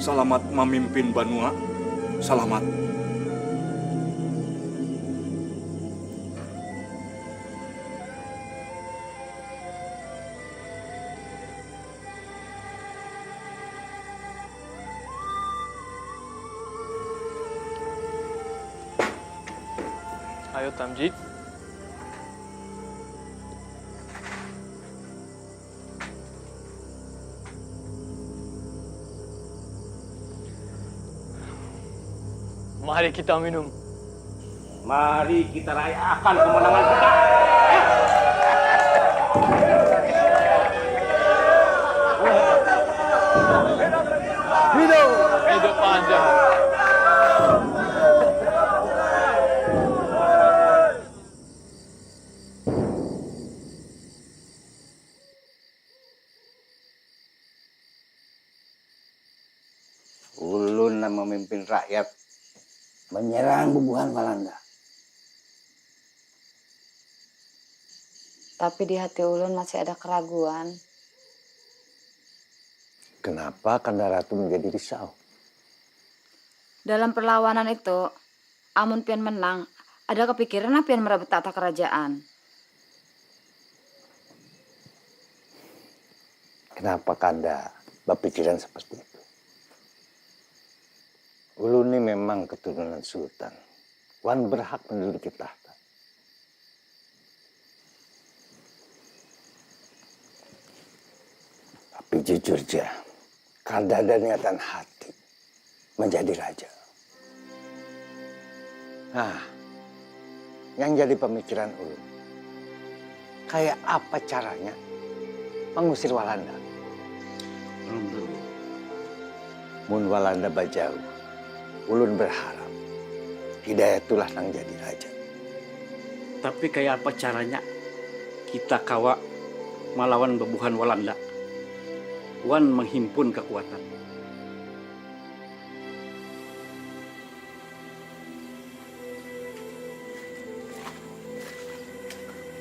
Selamat memimpin Banua. Selamat. Ayo Tamjid. Mari kita minum. Mari kita rayakan kemenangan kita. memimpin rakyat menyerang bubuhan Walanda. Tapi di hati ulun masih ada keraguan. Kenapa Kanda Ratu menjadi risau? Dalam perlawanan itu, amun pian menang, ada kepikiran pian merebut tahta kerajaan. Kenapa Kanda berpikiran seperti itu? Ulun ini memang keturunan sultan. Wan berhak menduduki tahta. Tapi jujur aja, Kanda ada niatan hati menjadi raja. Nah, yang jadi pemikiran ulun, kayak apa caranya mengusir Walanda? Mun Walanda bajau, ulun berharap Hidayatullah nang jadi raja. Tapi kayak apa caranya kita kawa melawan bebuhan Walanda? Wan menghimpun kekuatan.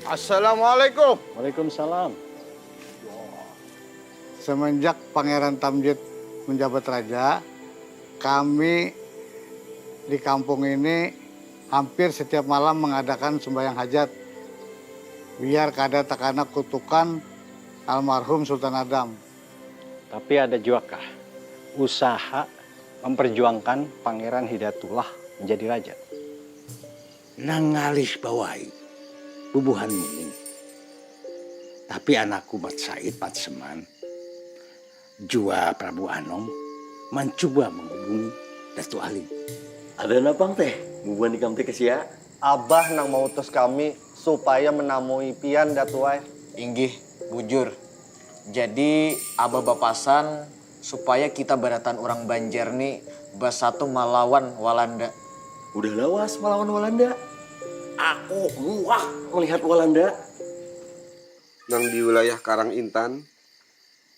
Assalamualaikum. Waalaikumsalam. Semenjak Pangeran Tamjid menjabat raja, kami di kampung ini hampir setiap malam mengadakan sembahyang hajat. Biar kada takana kutukan almarhum Sultan Adam. Tapi ada juga kah usaha memperjuangkan Pangeran Hidayatullah menjadi raja? Nangalih bawahi bubuhanmu ini. Tapi anakku Mat Said Patseman, jua Prabu Anom, mencoba menghubungi Datu Alim. Ada napang teh, bubuhan di kamte kesia? Abah nang mau utus kami supaya menamui pian Datuai. Inggih, bujur. Jadi abah bapasan supaya kita beratan orang Banjar nih bersatu melawan Walanda. Udah lawas melawan Walanda. Aku muak melihat Walanda. Nang di wilayah Karang Intan,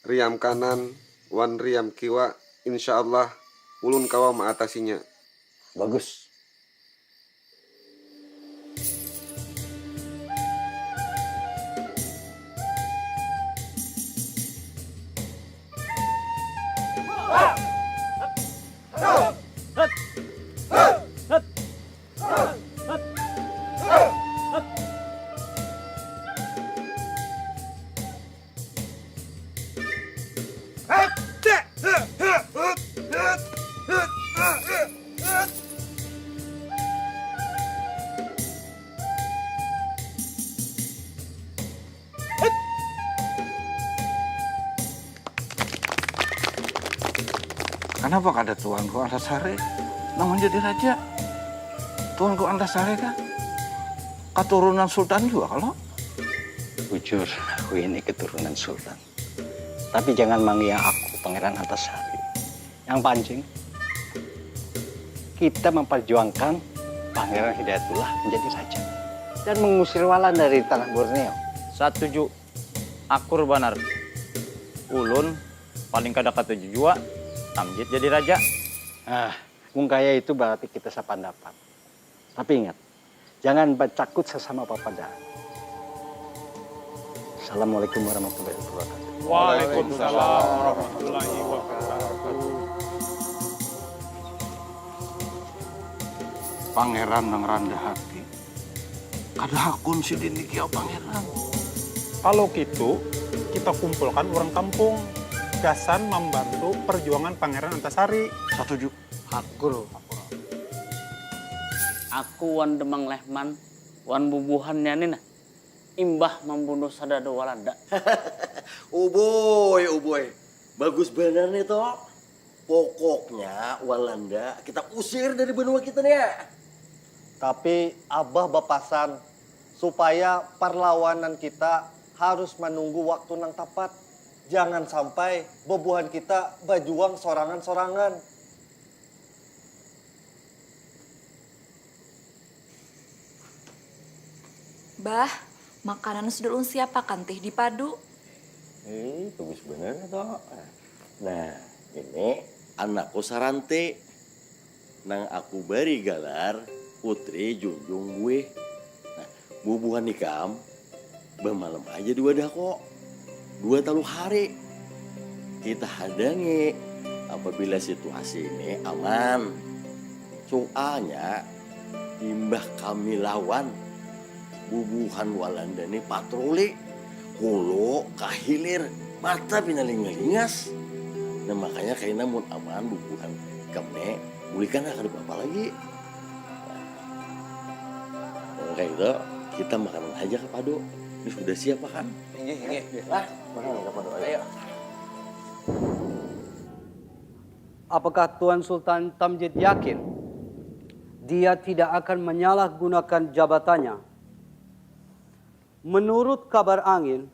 riam kanan, wan riam kiwa, insya Allah ulun kawa mengatasinya. Bagus. Kenapa kada Tuanku Antasari nang menjadi raja? Tuanku Antasari kan keturunan sultan juga kalau? Jujur, aku ini keturunan sultan. Tapi jangan manggil aku Pangeran Antasari. Yang pancing, kita memperjuangkan Pangeran Hidayatullah menjadi raja dan mengusir Walanda dari tanah Borneo. Setuju. Akur banar. Ulun paling kada katuju jua Tamjid jadi raja. Mung kaya itu berarti kita sependapat. Tapi ingat, jangan bercakut sesama papada. Assalamualaikum warahmatullahi wabarakatuh. Waalaikumsalam warahmatullahi wabarakatuh. Pangeran nang rendah hati. Kada hakun si dini kiau pangeran. Kalau gitu, kita kumpulkan orang kampung. Gasan membantu perjuangan Pangeran Antasari. Setuju. Hakur. Aku wan demang lehman, wan bubuhannya nina. Imbah membunuh sadada Walanda. Uboy. Bagus benar nih toh. Pokoknya Walanda kita usir dari benua kita nih. Tapi Abah bapasan supaya perlawanan kita harus menunggu waktu nang tepat. Jangan sampai bebuhan kita berjuang sorangan-sorangan. Bah, makanan sudah ulun siapakan teh di padu? Bagus bener toh. Nah, ini anakku Saranti. nang aku bari galar putri junjung gue. Nah, bubuhan nikam bemalam aja dua dah kok. 2 talu hari. Kita hadangi apabila situasi ini aman. Soalnya imbah kami lawan bubuhan Walanda ini patroli. Hulu kahilir mata pinaling-lingas. Nah makanya kayaknya mun aman bubuhan kami bulikan akan apa lagi. Nah, kayak gitu kita makanan aja ke Pado. Ini sudah siap kan? Iya. Lah, makanan ke Pado ayo. Apakah Tuan Sultan Tamjid yakin dia tidak akan menyalahgunakan jabatannya? Menurut kabar angin,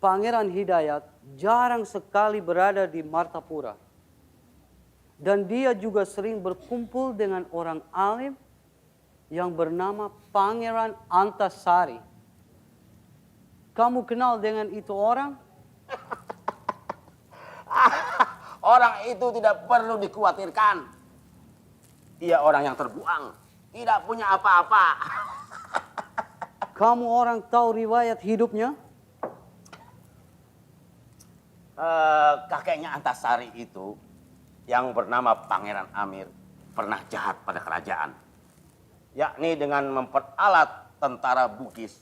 Pangeran Hidayat jarang sekali berada di Martapura. Dan dia juga sering berkumpul dengan orang alim yang bernama Pangeran Antasari. Kamu kenal dengan itu orang? Orang itu tidak perlu dikhawatirkan. Dia orang yang terbuang, tidak punya apa-apa. Kamu orang tahu riwayat hidupnya? Kakeknya Antasari itu yang bernama Pangeran Amir pernah jahat pada kerajaan. Yakni dengan memperalat tentara Bugis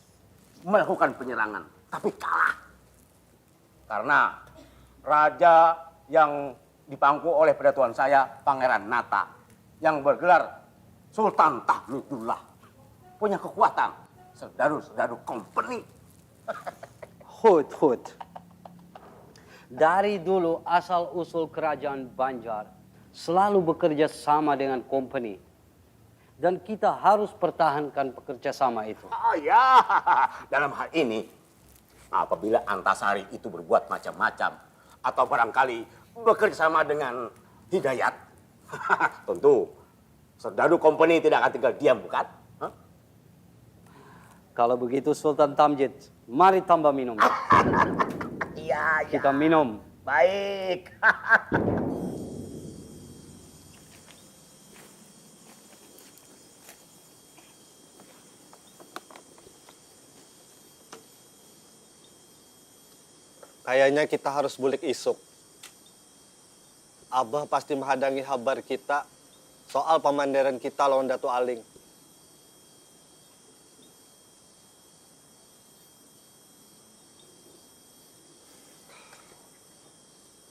melakukan penyerangan, tapi kalah. Karena raja yang dipangku oleh pedatuan saya, Pangeran Nata, yang bergelar Sultan Tahludullah, punya kekuatan serdadu-serdadu company. Hut. Dari dulu asal-usul kerajaan Banjar selalu bekerja sama dengan company. Dan kita harus pertahankan pekerjasama itu. Oh ya, dalam hal ini, apabila Antasari itu berbuat macam-macam, atau barangkali bekerja sama dengan Hidayat, tentu serdadu company tidak akan tinggal diam, bukan? Huh? Kalau begitu Sultan Tamjid, mari tambah minum. Iya. Kita minum. Baik. Kayaknya kita harus bulik isuk. Abah pasti menghadangi kabar kita soal pemandaran kita lawan Datu Aling.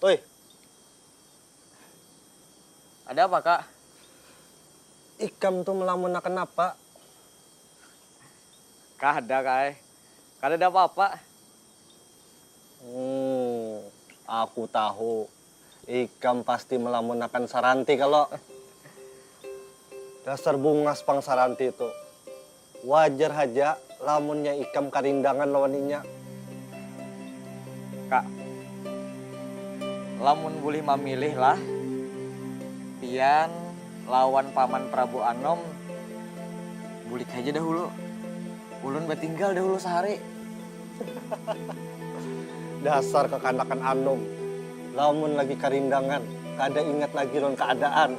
Toy. Ada apa, Kak? Ikam tuh melamun kenapa? Kada, Kak. Kada ada apa-apa. Aku tahu. Ikam pasti melamunakan Saranti kalau dasar bungas pang Saranti itu. Wajar aja lamunnya Ikam karindangan lawaninya. Kak, lamun boleh memilih lah, pian lawan Paman Prabu Anom, bulik aja dahulu. Ulun bertinggal dahulu sehari. Dasar kekanakan Anom. Lamun lagi karindangan, kada ingat lagi lawan keadaan.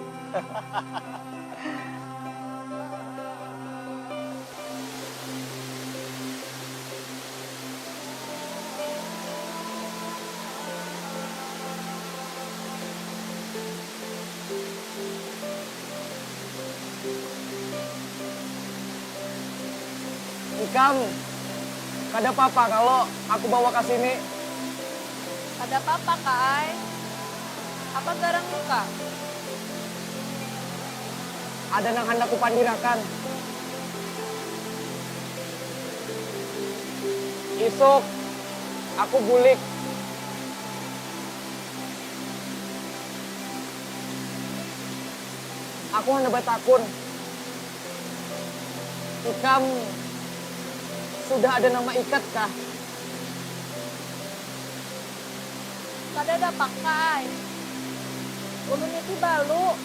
Ikam, kada apa-apa kalau aku bawa ke sini. Ada apa-apa, Kak Ai? Apa garang luka? Ada nang hendak kupandirakan. Isuk, aku bulik. Aku hendak bertakun. Ikam sudah ada nama ikat kah? Kada ada pakai. Ulun itu balu.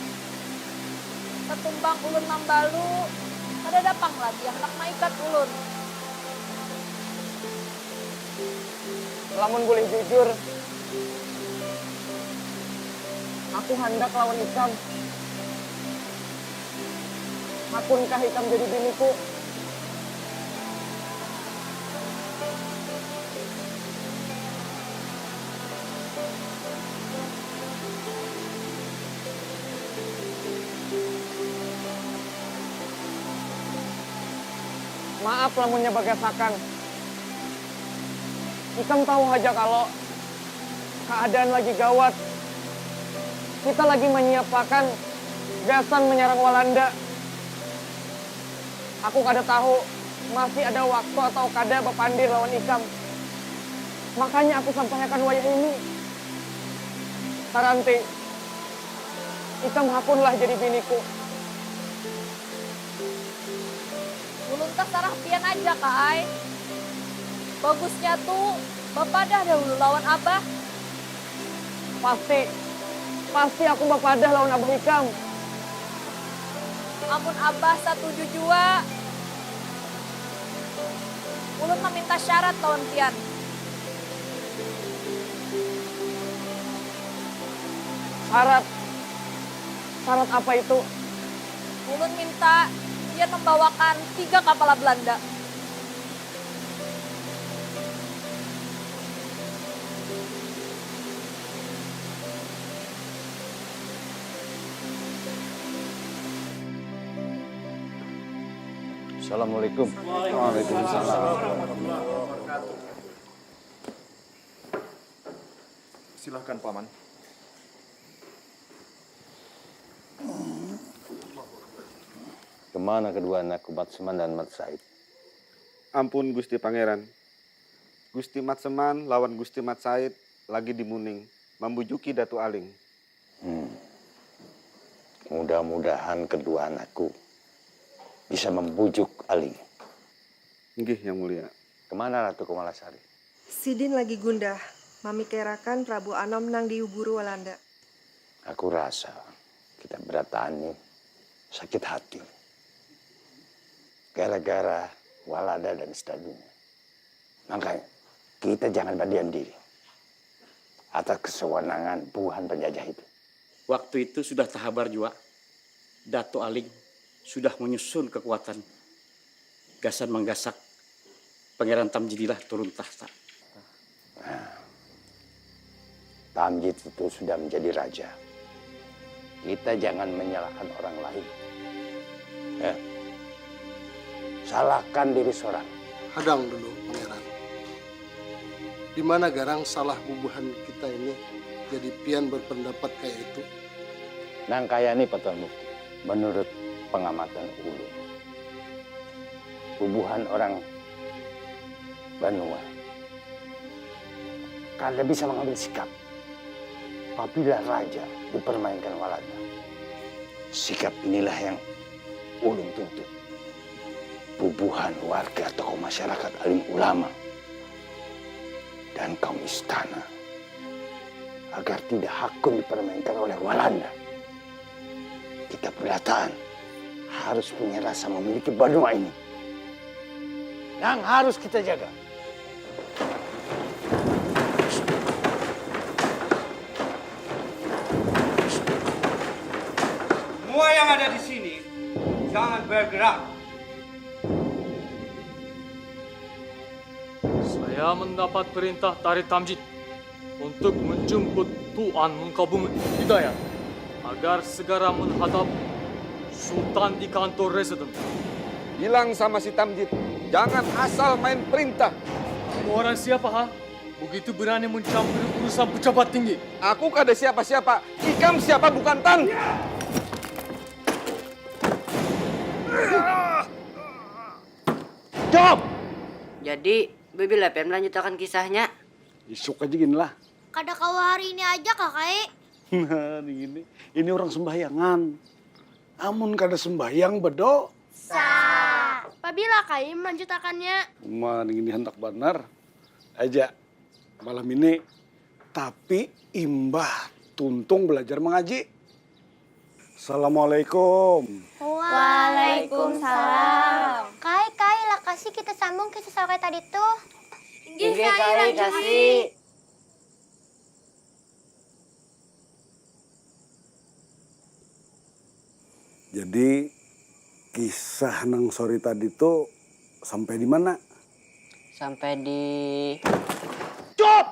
Ketumbang ulun mambalu. Kada ada pang lagi yang nak maikat ulun. Lamun boleh jujur, aku hendak lawan Ikam. Hakunkah Ikam jadi biniku? Maaf lamunnya bagasakan. Ikam tahu aja kalau keadaan lagi gawat. Kita lagi menyiapkan gasan menyerang Walanda. Aku kada tahu masih ada waktu atau kada bepandir lawan Ikam. Makanya aku sampaikan wayah ini. Taranti, Ikam hakunlah jadi biniku. Ulun tas sarah pian aja Kak Ai. Bagusnya tuh Bapak dah dahulu lawan Abah. Pasti aku bapadah lawan Abah Ikam. Amun Abah setuju jua. Ulun meminta syarat lawan pian. Syarat apa itu? Ulun minta pian membawakan 3 kapal Belanda. Assalamualaikum. Waalaikumsalam. Silahkan Paman. Kemana kedua anakku Mat Seman dan Mat Said? Ampun Gusti Pangeran. Gusti Mat Seman lawan Gusti Mat Said lagi di Muning, membujuki Datu Aling. Mudah-mudahan kedua anakku bisa membujuk Aling. Nggih, Yang Mulia. Kemana Ratu Kumalasari? Sidin lagi gundah, mamikirakan Prabu Anom nang diuburu Walanda. Aku rasa kita beratani sakit hati. Gara-gara Walanda dan Staduna. Makanya kita jangan berdiam diri atas kesewenangan buhan penjajah itu. Waktu itu sudah tahabar juga. Dato Aling sudah menyusun kekuatan. Gasan menggasak Pangeran Tamjidillah turun tahta. Tamjid itu sudah menjadi raja. Kita jangan menyalahkan orang lain. Ya. Salahkan diri seorang. Hadang dulu, Pangeran. Di mana garang salah bubuhan kita ini jadi pian berpendapat kayak itu? Nang kaya ini Patuan Mufti. Menurut pengamatan ulun, bubuhan orang Banua kada bisa mengambil sikap apabila raja dipermainkan Walanda. Sikap inilah yang ulun tuntut. Bubuhan warga tokoh masyarakat alim ulama dan kaum istana agar tidak hakun dipermainkan oleh Walanda. Kita berataan harus punya rasa memiliki Banua ini yang harus kita jaga. Semua yang ada di sini jangan bergerak. Saya mendapat perintah dari Tamjid untuk menjemput Tuan Mengkabung Hidayat agar segera menghadap Sultan di kantor residen. Bilang sama si Tamjid, jangan asal main perintah. Kamu orang siapa, ha? Begitu berani mencampuri urusan pejabat tinggi. Aku kada siapa-siapa. Ikam siapa bukan Tan. Stop! Jadi, Bibi Lepen melanjutkan kisahnya. Isuk aja gini lah. Kada kau hari ini aja kakak. Nah, ini orang sembahyangan. Amun kada sembahyang bedo. Pabila kai melanjutakannya. Ini hendak benar aja malam ini. Tapi imbah tuntung belajar mengaji. Assalamualaikum. Waalaikumsalam. Kai lah kasih kita sambung kisah sore tadi tuh. Inggih kai kasih. Jadi Kisah nang sore tadi tuh sampai di mana? Sampai di... Cuk!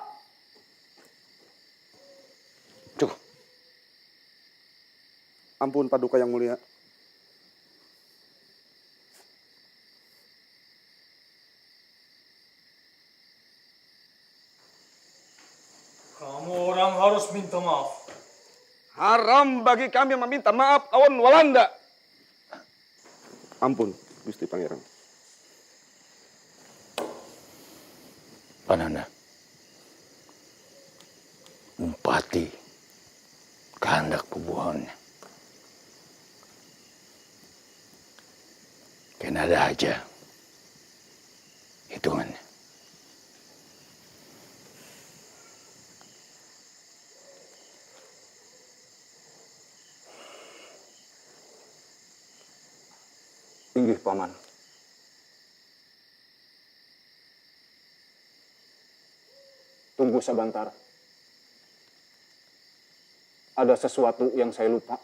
Ampun Paduka Yang Mulia. Kamu orang harus minta maaf. Haram bagi kami meminta maaf lawan Walanda. Ampun, Gusti Pangeran. Pananda, umpati kehendak pubuhannya. Kena ada aja hitungannya. Inggih, Paman. Tunggu sebentar. Ada sesuatu yang saya lupa.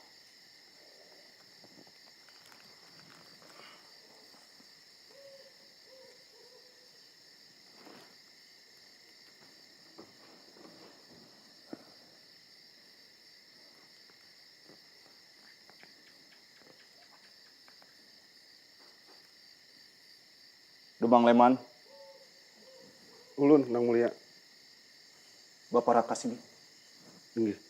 Demang Leman. Ulun, Nang Mulia. Bapak Raka sini. Inggih.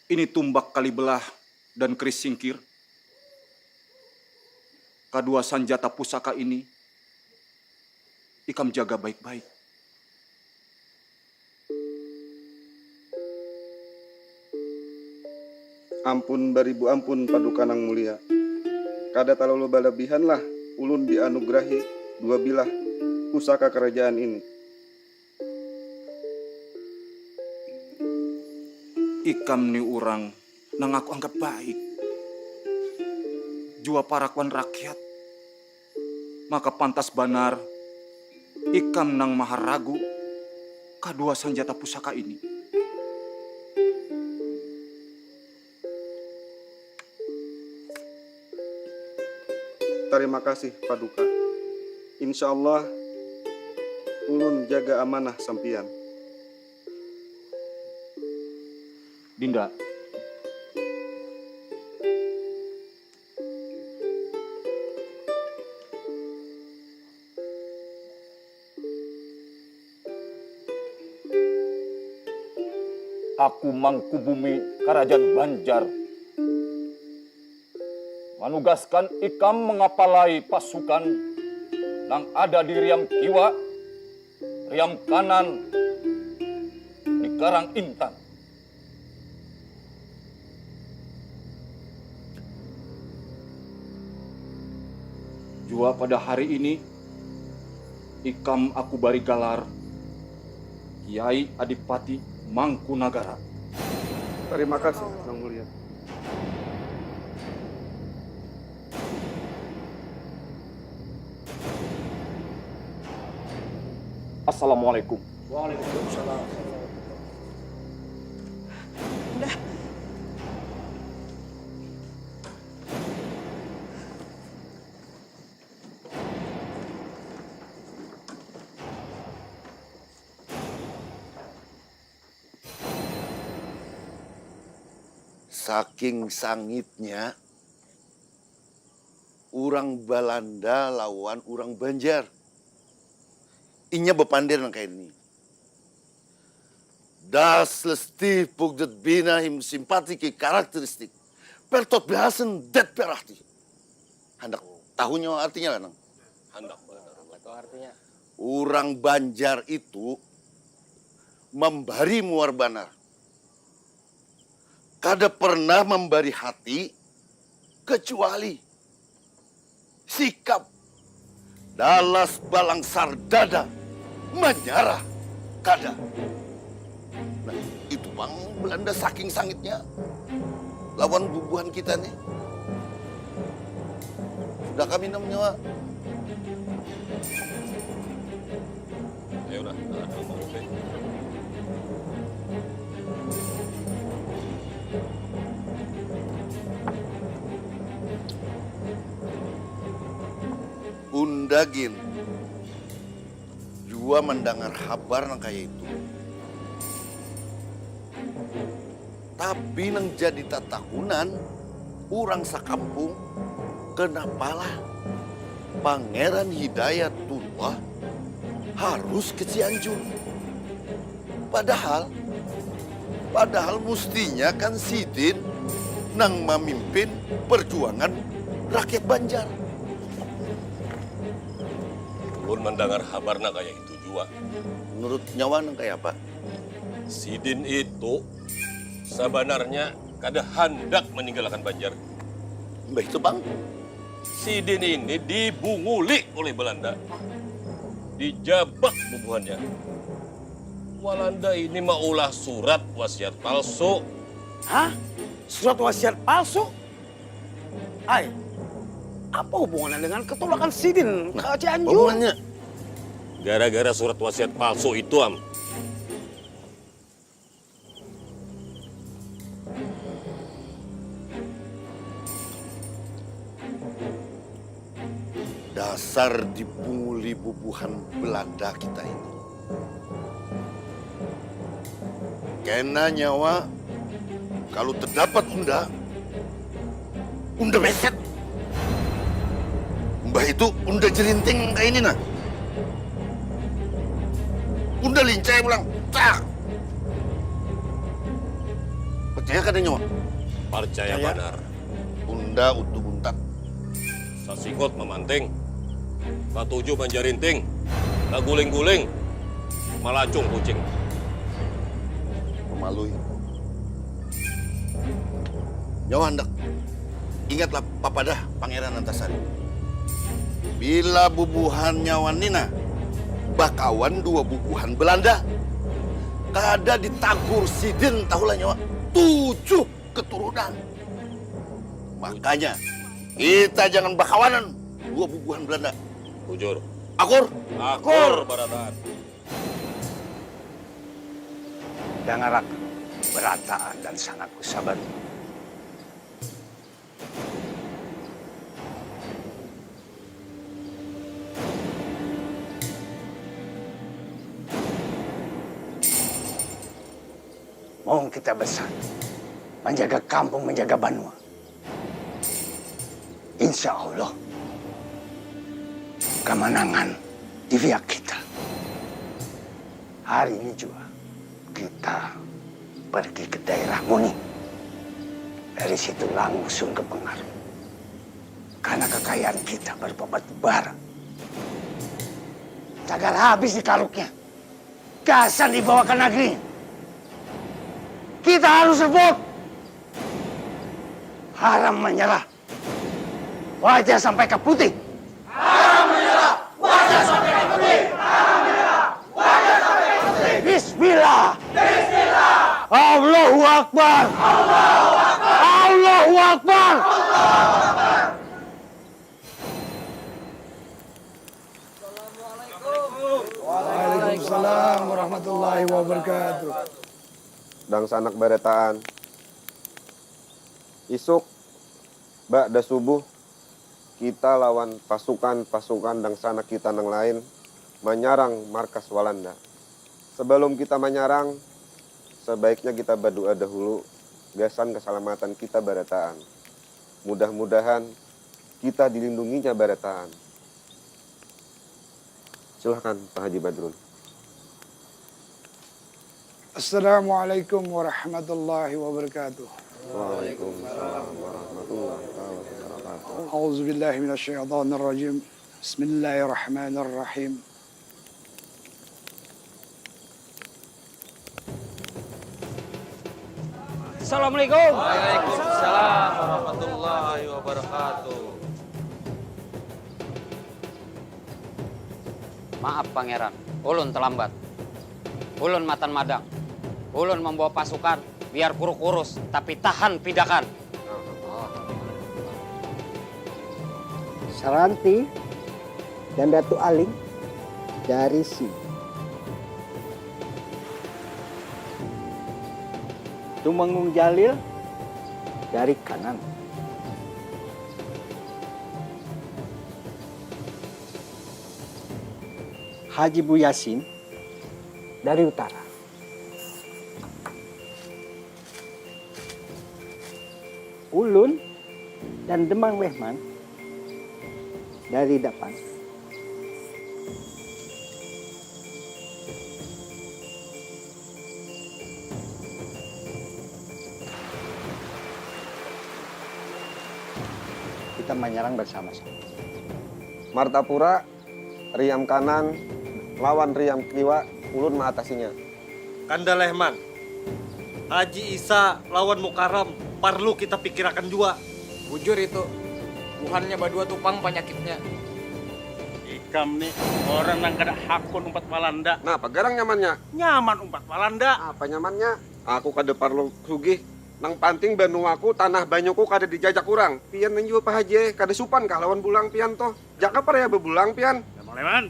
Ini tumbak Kalibelah dan keris singkir. Kedua sanjata pusaka ini ikam jaga baik-baik. Ampun baribu ampun Paduka Nang Mulia. Kada terlalu berlebihan lah ulun dianugerahi dua bilah pusaka kerajaan ini. Ikam ni orang nang aku anggap baik. Jua parakuan rakyat. Maka pantas benar ikam nang maharagu kedua senjata pusaka ini. Terima kasih Paduka. Insya Allah ulun jaga amanah sampian. Dinda, aku Mangkubumi Kerajaan Banjar menugaskan ikam mengapalai pasukan yang ada di Riam Kiwa, Riam Kanan, di Karang Intan. jua pada hari ini ikam aku bari galar Kiai Adipati Mangkunagara. Terima kasih Nang Mulia. Assalamualaikum. Waalaikumsalam. Saking sangitnya orang Belanda lawan orang Banjar. Inya bepandir nang kayak ini. Das lesti pugdet bina him simpatiki karakteristik. Pertot behasen det perahti. Hendak tahunya artinya lah nang. Hendak Itu artinya. Orang Banjar itu membari muar banar. Kada pernah memberi hati kecuali sikap dalas balang sardada menyerah kada. Nah, itu bang Belanda saking sangitnya lawan bubuhan kita nih. Sudah kami namanya. Ya udah, undagin. Jua mendengar kabar nang kayak itu. Tapi nang jadi tatakunan, orang sakampung, kenapalah Pangeran Hidayatullah harus ke Cianjur. Padahal mestinya kan Sidin nang memimpin perjuangan rakyat Banjar. Ulun mendengar kabarnya kayak itu juga. Menurut nyawa nang kayak apa? Sidin itu sebenarnya kada hendak meninggalkan Banjar. Mbah itu bang? Sidin ini dibunguli oleh Belanda. Dijabak bubuhannya. Walanda ini maulah surat wasiat palsu. Hah? Surat wasiat palsu? Ay, apa hubungannya dengan ketolakan Sidin ke Cianjur? Hubungannya? Gara-gara surat wasiat palsu itu, Am. Dasar dipunguli bubuhan Belanda kita ini. Kena nyawa, kalau terdapat unda beset. Mbah itu unda jerinting kayak ini nah. Unda lincah pulang, tak. Percaya kan nyawa? Percaya benar. Unda utuh buntat. Sasikot memanting. Patuju manjarinting. Naguling-guling. Malacung kucing. Memalui. Nyawa hendak. Ingatlah papadah Pangeran Antasari. Bila bubuhan nyawa Nina, bakawan dua bubuhan Belanda. Kada ditagur Sidin tahulah nyawa 7 keturunan. Makanya kita jangan bakawanan dua bubuhan Belanda. Bujur. Akur. Akur, Baratan. Dangarak berataan dan sangat kusabar. Mau kita besar, menjaga kampung, menjaga Banua. Insya Allah, kemenangan di pihak kita. Hari ini juga kita pergi ke daerah Muni. Dari situ langsung ke Pengaruh. Karena kekayaan kita berpobat bara. Cagar habis di karuknya. Gasan dibawa ke negeri. Kita harus rebut. Haram menyerah. Wajah sampai ke putih. Haram menyerah, wajah sampai ke putih. Haram menyerah, wajah sampai ke putih. Bismillah. Bismillah. Allahu Akbar. Allahu Akbar. Allahu Akbar. Allahu Akbar. Waalaikumsalam warahmatullahi wabarakatuh. Dan sanak beretaan. Isuk, ba'da subuh, kita lawan pasukan-pasukan dan sanak kita yang lain menyerang markas Walanda. Sebelum kita menyerang, sebaiknya kita berdoa dahulu, gasan keselamatan kita beretaan. Mudah-mudahan kita dilindunginya beretaan. Silahkan Pak Haji Badrun. Assalamualaikum warahmatullahi wabarakatuh. Waalaikumsalam warahmatullahi wabarakatuh. A'udzu billahi minasyaitonir rajim. Bismillahirrahmanirrahim. Assalamualaikum. Waalaikumsalam warahmatullahi wabarakatuh. Maaf Pangeran, ulun terlambat. Ulun matan madang. Ulun membawa pasukan biar kurus-kurus tapi tahan pidakan. Saranti dan Datu Aling dari sini. Tumenggung Jalil dari kanan. Haji Bu Yasin dari utara. Ulun dan Demang Wehman dari depan. Kita menyerang bersama-sama. Martapura, Riam kanan, lawan Riam kiwa, ulun mengatasinya. Kanda Lehman, Haji Isa lawan Mukaram, perlu kita pikirkan juga. Bujur itu, buhannya badua tupang penyakitnya. Ikam nih orang yang kada hakun umpat Walanda. Nah, apa garang nyamannya? Nyaman umpat Walanda. Apa nyamannya? Aku kada perlu sugih. Nang panting banuaku, tanah banyuku kada dijajak kurang. Pian nang juga Pak Haji, kada supan kah lawan bulang pian toh. Jaka para ya bebulang pian. Demang Leman.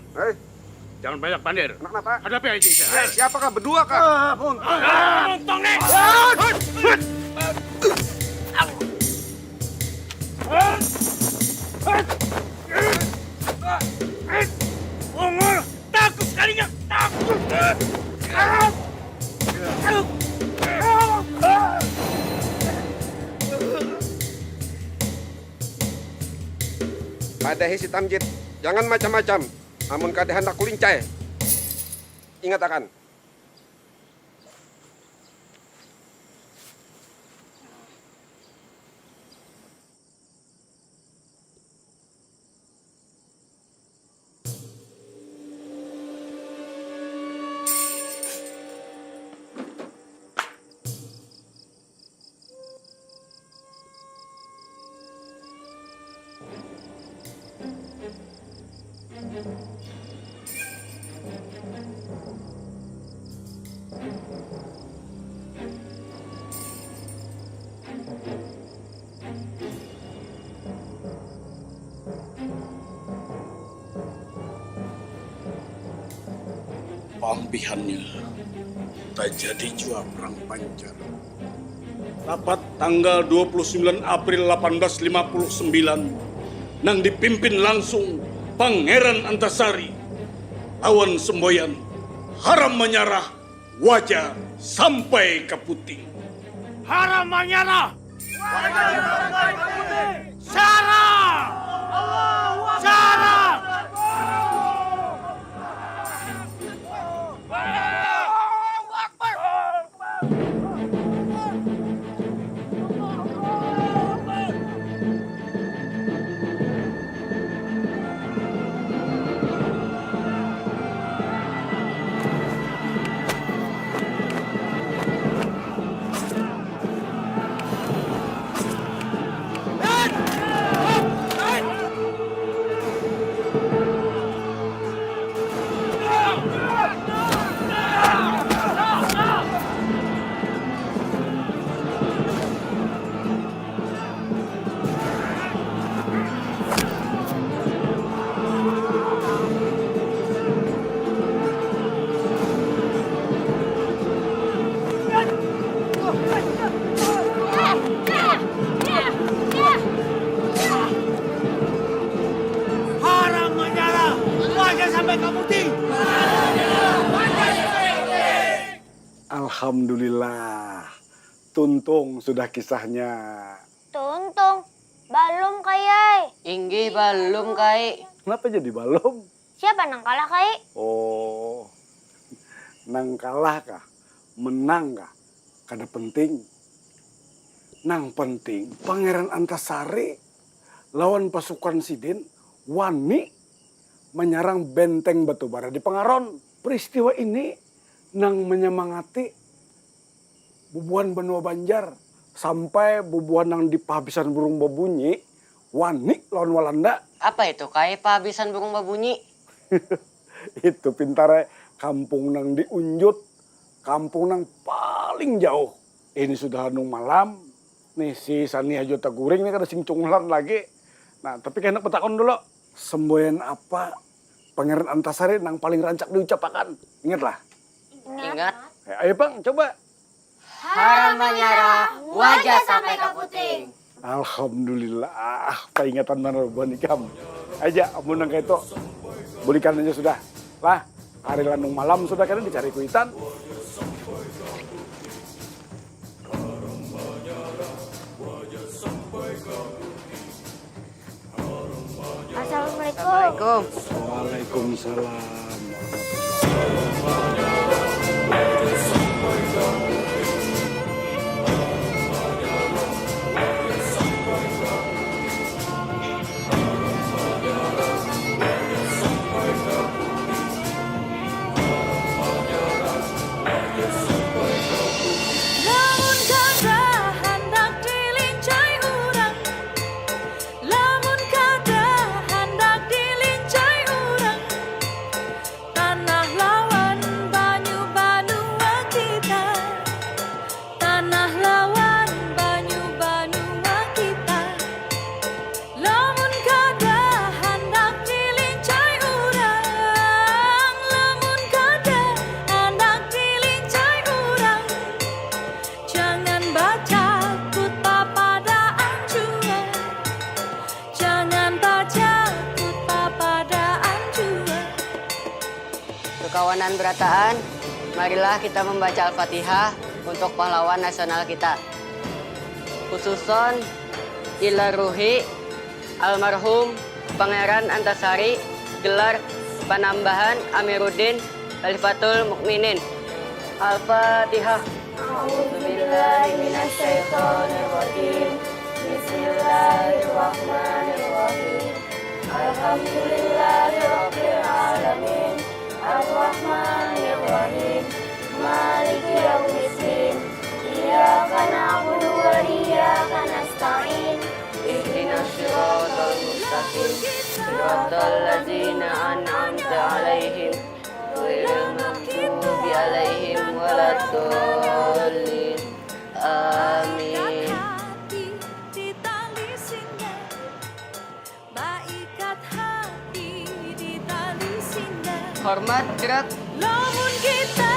Jangan banyak pandir. Kenapa? Hadapi Haji Isa. Siapakah berdua kah? Montong nih. Ongol, takut sekalinya, takut. Padahi si Tamjid, jangan macam-macam. Amun kada hendak kulincai. Ingat akan. Pampihannya tak jadi jua perang Banjar. Rapat tanggal 29 April 1859 nang dipimpin langsung Pangeran Antasari lawan semboyan haram menyerah wajah sampai ke puting. Haram menyerah wajah sampai ke puting. Syarah! Syarah! Alhamdulillah, tuntung sudah kisahnya. Tuntung, balum kayai. Inggi balum kai. Kenapa jadi balum? Siapa nang kalah kai? Oh, nang kalah kah? Menang kah? Kada penting. Nang penting, Pangeran Antasari lawan pasukan Sidin wani menyerang benteng Batubara di Pengaron. Peristiwa ini nang menyemangati bubuhan benua Banjar sampai bubuhan nang di penghabisan burung babunyi wani lawan Walanda. Apa itu kai penghabisan burung babunyi? Itu pintarnya kampung nang diunjut, kampung nang paling jauh. Ini sudah nung malam, nih si Sani Hajo Taguring ini kada sing cunglan lagi. Nah tapi kena petakon dulu, semboyan apa Pangeran Antasari nang paling rancak diucapkan? Ingatlah. Ingat. Ayo bang, coba. Haram menyerah, wajah sampai ke puting. Alhamdulillah, peringatan mana buat nikam. Aja, amun nang kayak itu, berikan aja sudah. Lah, Hari landung malam sudah kalian dicari kuitan. Assalamualaikum. Waalaikumsalam. Lamun kada hendak dilincai urang, lamun kada hendak dilincai urang, tanah lawan banyu banua kita, tanah lawan banyu banua kita. Lamun kada hendak dilincai urang, lamun kada hendak dilincai urang, jangan baca kutpa pada anjua, jangan baca kutpa pada anjua. Kekawanan berataan, marilah kita membaca Al-Fatihah untuk pahlawan nasional kita. Khususon ila ruhi almarhum Pangeran Antasari, gelar Panambahan Amiruddin Khalifatul Mukminin. Al-Fatihah. A'udzubillahi minasyaitonirrajim. Bismillahirrahmanirrahim. Alhamdulillahirabbil alamin. Ar-Rahmanir-Rahim. Maliki yaumiddin. Iyyaka na'budu wa iyyaka nasta'in. Ihdinas siratal mustaqim. Siratal ladzina an'amta 'alaihim ghairil maghdubi 'alaihim waladdallin. Amin. Baikat hati di tali sindah. Hormat gerak. Lamun kita